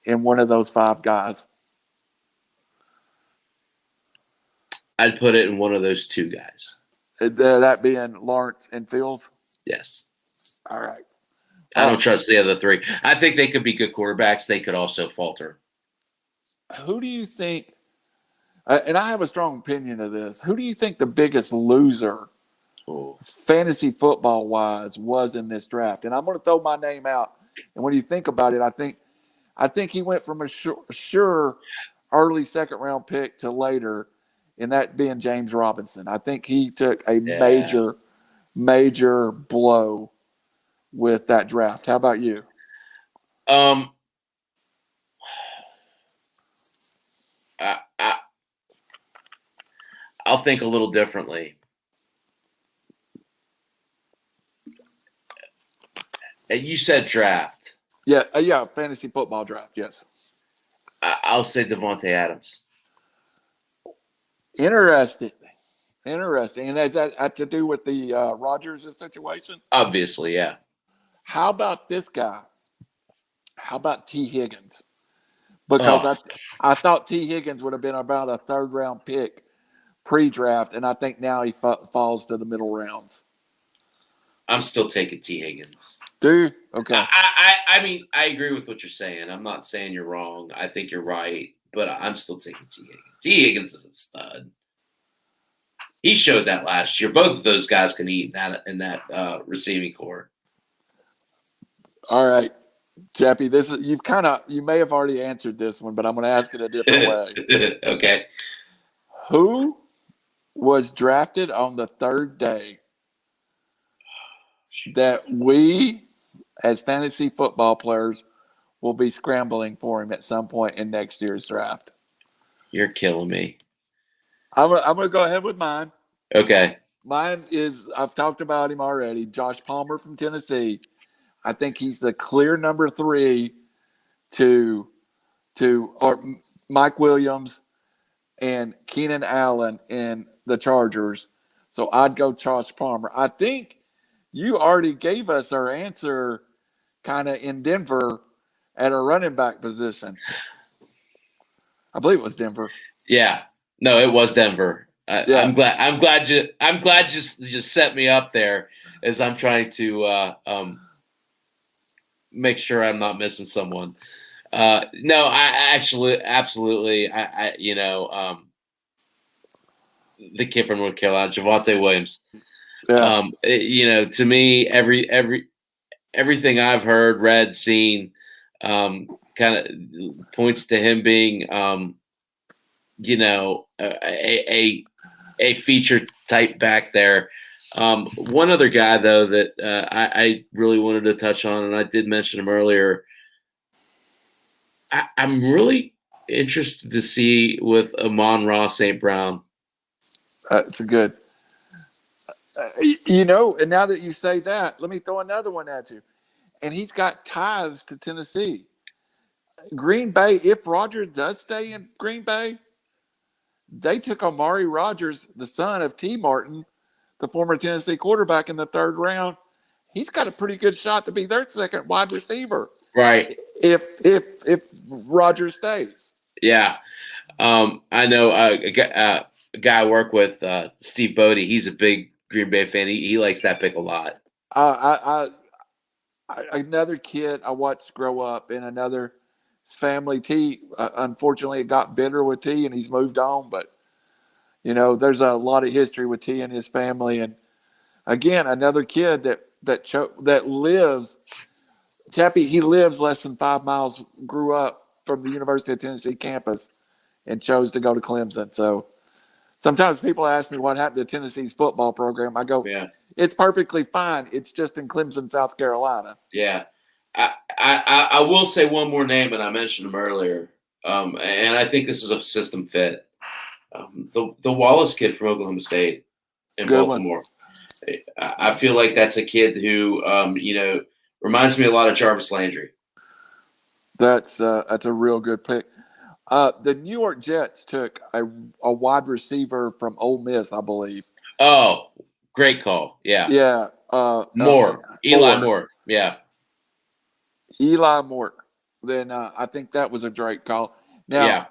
in one of those 5 guys? I'd put it in one of those 2 guys. That being Lawrence and Fields? Yes. All right. I don't trust the other 3. I think they could be good quarterbacks. They could also falter. Who do you think, and I have a strong opinion of this, who do you think the biggest loser fantasy football-wise was in this draft? And I'm going to throw my name out. And when you think about it, I think he went from a sure early second-round pick to later, and that being James Robinson. I think he took a major blow with that draft. How about you? I'll think a little differently. You said draft. Yeah, fantasy football draft. Yes. I'll say Devontae Adams. Interesting. Interesting. And has that had to do with the Rodgers situation? Obviously, yeah. How about this guy? How about T. Higgins? Because Oh, I thought T. Higgins would have been about a third round pick pre-draft, and I think now he falls to the middle rounds. I'm still taking T. Higgins. Dude, okay. I mean, I agree with what you're saying. I'm not saying you're wrong. I think you're right, but I'm still taking T. Higgins. T. Higgins is a stud. He showed that last year. Both of those guys can eat in that receiving core. All right, Chappy. You may have already answered this one, but I'm going to ask it a different way. Okay. Who was drafted on the third day that we, as fantasy football players, will be scrambling for him at some point in next year's draft? You're killing me. I'm going to go ahead with mine. Okay. Mine is, I've talked about him already, Josh Palmer from Tennessee. I think he's the clear number 3 to or Mike Williams and Keenan Allen in the Chargers. So I'd go Josh Palmer. I think you already gave us our answer kind of in Denver at a running back position. I believe it was Denver. Yeah. No, it was Denver. Yeah. I'm glad you just set me up there as I'm trying to make sure I'm not missing someone. No, I actually absolutely the kid from North Carolina, Javonte Williams. Yeah. To me, everything I've heard, read, seen, kind of points to him being, a feature type back there. One other guy though that I really wanted to touch on, and I did mention him earlier. I'm really interested to see with Amon-Ra St. Brown. It's a good. And now that you say that, let me throw another one at you. And he's got ties to Tennessee. Green Bay, if Rodgers does stay in Green Bay, they took Amari Rodgers, the son of T. Martin, the former Tennessee quarterback, in the third round. He's got a pretty good shot to be their second wide receiver. Right. If Rodgers stays. Yeah. I know a guy I work with, Steve Bodie. He's a big Green Bay fan. He likes that pick a lot. Another kid I watched grow up in another family. T, unfortunately, it got bitter with T, and he's moved on. But there's a lot of history with T and his family. And again, another kid that lives. Chappie, he lives less than 5 miles. Grew up from the University of Tennessee campus, and chose to go to Clemson. So sometimes people ask me what happened to Tennessee's football program. I go, Yeah. It's perfectly fine. It's just in Clemson, South Carolina. Yeah. I will say one more name, and I mentioned him earlier. And I think this is a system fit. The Wallace kid from Oklahoma State in Good Baltimore. One. I feel like that's a kid who, reminds me a lot of Jarvis Landry. That's a real good pick. The New York Jets took a wide receiver from Ole Miss, I believe. Oh, great call. Yeah. Yeah. Eli Moore. Yeah. Eli Moore. Then I think that was a great call. Now,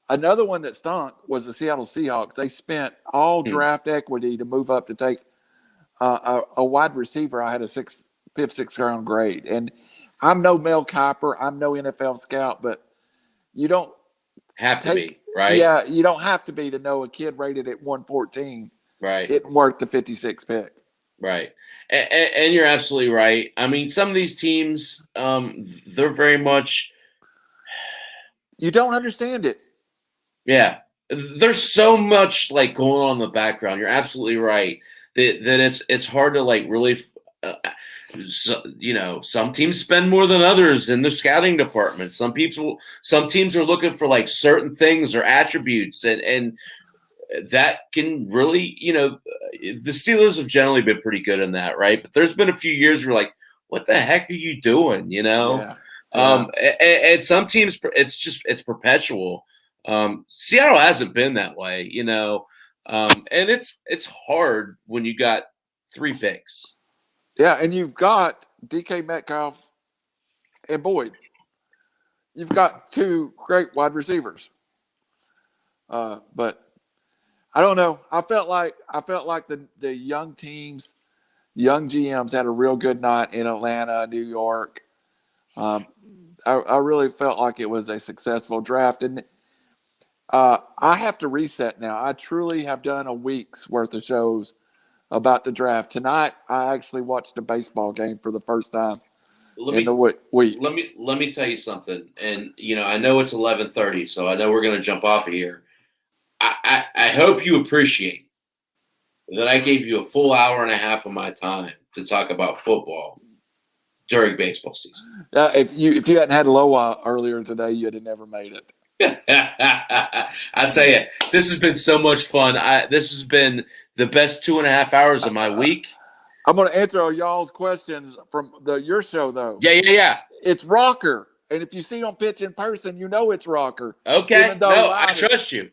another one that stunk was the Seattle Seahawks. They spent all draft equity to move up to take a wide receiver. I had a fifth, sixth round grade. And I'm no Mel Kiper. I'm no NFL scout, but you don't have to be, right? Yeah, you don't have to be to know a kid rated at 114. Right. It worth the 56th pick. Right. And you're absolutely right. I mean, some of these teams, they're very much. You don't understand it. Yeah. There's so much like going on in the background. You're absolutely right. That it's hard to like really. Some teams spend more than others in the scouting department. Some teams are looking for like certain things or attributes, and that can really, the Steelers have generally been pretty good in that, right? But there's been a few years where like, what the heck are you doing? Yeah. And some teams, it's perpetual. Seattle hasn't been that way, and it's hard when you got 3 picks. Yeah, and you've got DK Metcalf and Boyd. You've got 2 great wide receivers. But I don't know. I felt like the young teams, young GMs had a real good night in Atlanta, New York. I really felt like it was a successful draft, and I have to reset now. I truly have done a week's worth of shows about the draft. Tonight, I actually watched a baseball game for the first time in the week. Let me tell you something, and I know it's 11:30, so I know we're going to jump off of here. I hope you appreciate that I gave you a full hour and a half of my time to talk about football during baseball season. If you hadn't had Loa earlier today, you'd have never made it. I'll tell you, this has been so much fun. This has been the best 2.5 hours of my week. I'm going to answer all y'all's questions from your show, though. Yeah. It's Rocker. And if you see him pitch in person, you know it's Rocker. Okay. No, I trust you.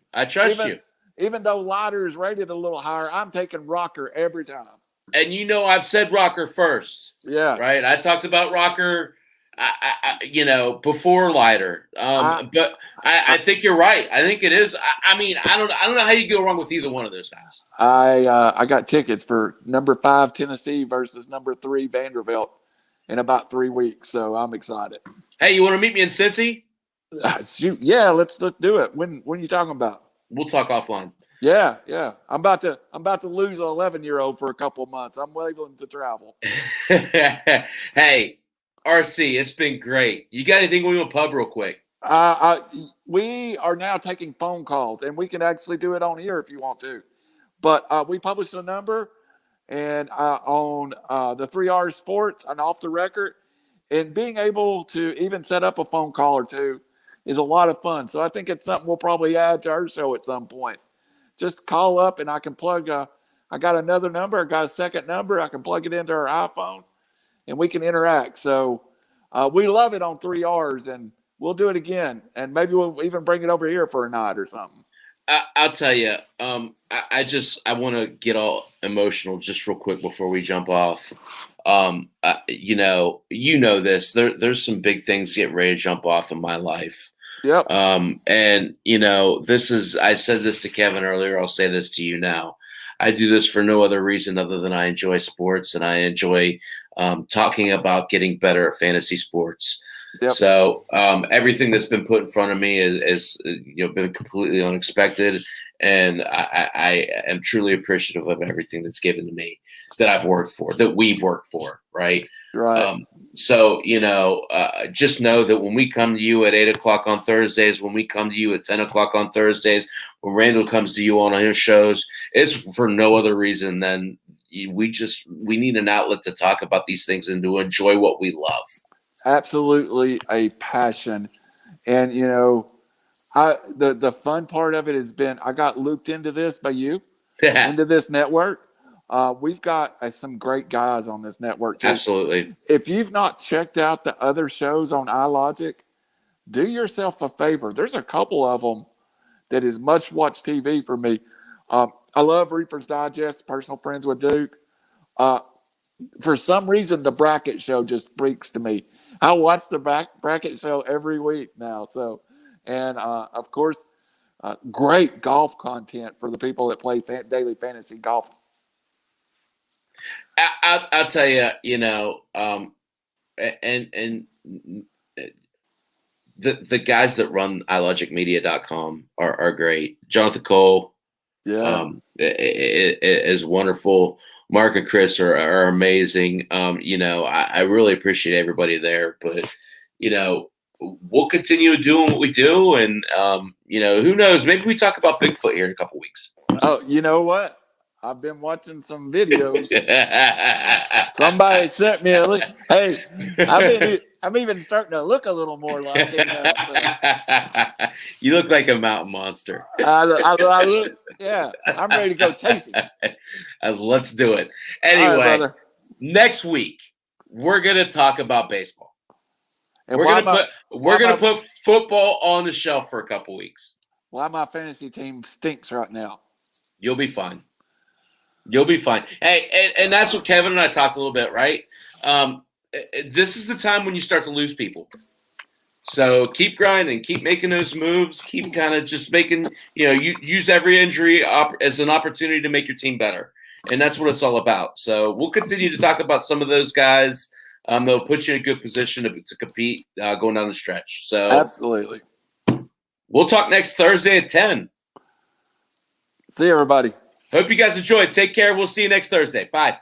Even though Lauder is rated a little higher, I'm taking Rocker every time. And I've said Rocker first. Yeah. Right? I talked about Rocker, before Leiter. But I think you're right. I think it is. I don't know how you go wrong with either one of those guys. I got tickets for number 5 Tennessee versus number 3 Vanderbilt in about 3 weeks, so I'm excited. Hey, you want to meet me in Cincy? Shoot, yeah, let's do it. When are you talking about? We'll talk offline. Yeah. I'm about to lose an 11-year-old for a couple of months. I'm willing to travel. Hey, RC, it's been great. You got anything we want to pub real quick? We are now taking phone calls, and we can actually do it on here if you want to. But we published a number, and on the 3R Sports and Off the Record, and being able to even set up a phone call or two is a lot of fun. So I think it's something we'll probably add to our show at some point. Just call up, and I can plug. I got another number. I got a second number. I can plug it into our iPhone, and we can interact. So we love it on 3Rs, and we'll do it again. And maybe we'll even bring it over here for a night or something. I'll tell you. I want to get all emotional just real quick before we jump off. This. There's some big things getting ready to jump off in my life. Yep. And this is. I said this to Kevin earlier. I'll say this to you now. I do this for no other reason other than I enjoy sports and I enjoy talking about getting better at fantasy sports. Yep. So everything that's been put in front of me is been completely unexpected, and I am truly appreciative of everything that's given to me that I've worked for, that we've worked for, right? Right. So just know that when we come to you at 8:00 on Thursdays, when we come to you at 10:00 on Thursdays, when Randall comes to you on his shows, it's for no other reason than we need an outlet to talk about these things and to enjoy what we love. Absolutely a passion. And, the fun part of it has been I got looped into this by you, into this network. We've got some great guys on this network, too. Absolutely. If you've not checked out the other shows on iLogic, do yourself a favor. There's a couple of them that is must-watch TV for me. I love Reaper's Digest, Personal Friends with Duke. For some reason, the Bracket Show just freaks to me. I watch the Bracket Show every week now. So, and of course, great golf content for the people that play daily fantasy golf. I'll tell you, the guys that run ilogicmedia.com are great. Jonathan Cole, is wonderful. Mark and Chris are amazing. I really appreciate everybody there, but we'll continue doing what we do, and who knows? Maybe we talk about Bigfoot here in a couple weeks. Oh, you know what? I've been watching some videos. Somebody sent me a link. Hey, I'm even starting to look a little more like it now. So. You look like a mountain monster. I look, yeah, I'm ready to go chasing. Let's do it. Anyway, right, next week, we're gonna talk about baseball. And We're gonna my- put football on the shelf for a couple weeks. why my fantasy team stinks right now. You'll be fine. You'll be fine. Hey, and that's what Kevin and I talked a little bit, right? This is the time when you start to lose people. So keep grinding, keep making those moves, keep kind of just making, you use every injury as an opportunity to make your team better. And that's what it's all about. So we'll continue to talk about some of those guys. They'll put you in a good position to compete going down the stretch. So Absolutely. We'll talk next Thursday at 10. See you, everybody. Hope you guys enjoyed. Take care. We'll see you next Thursday. Bye.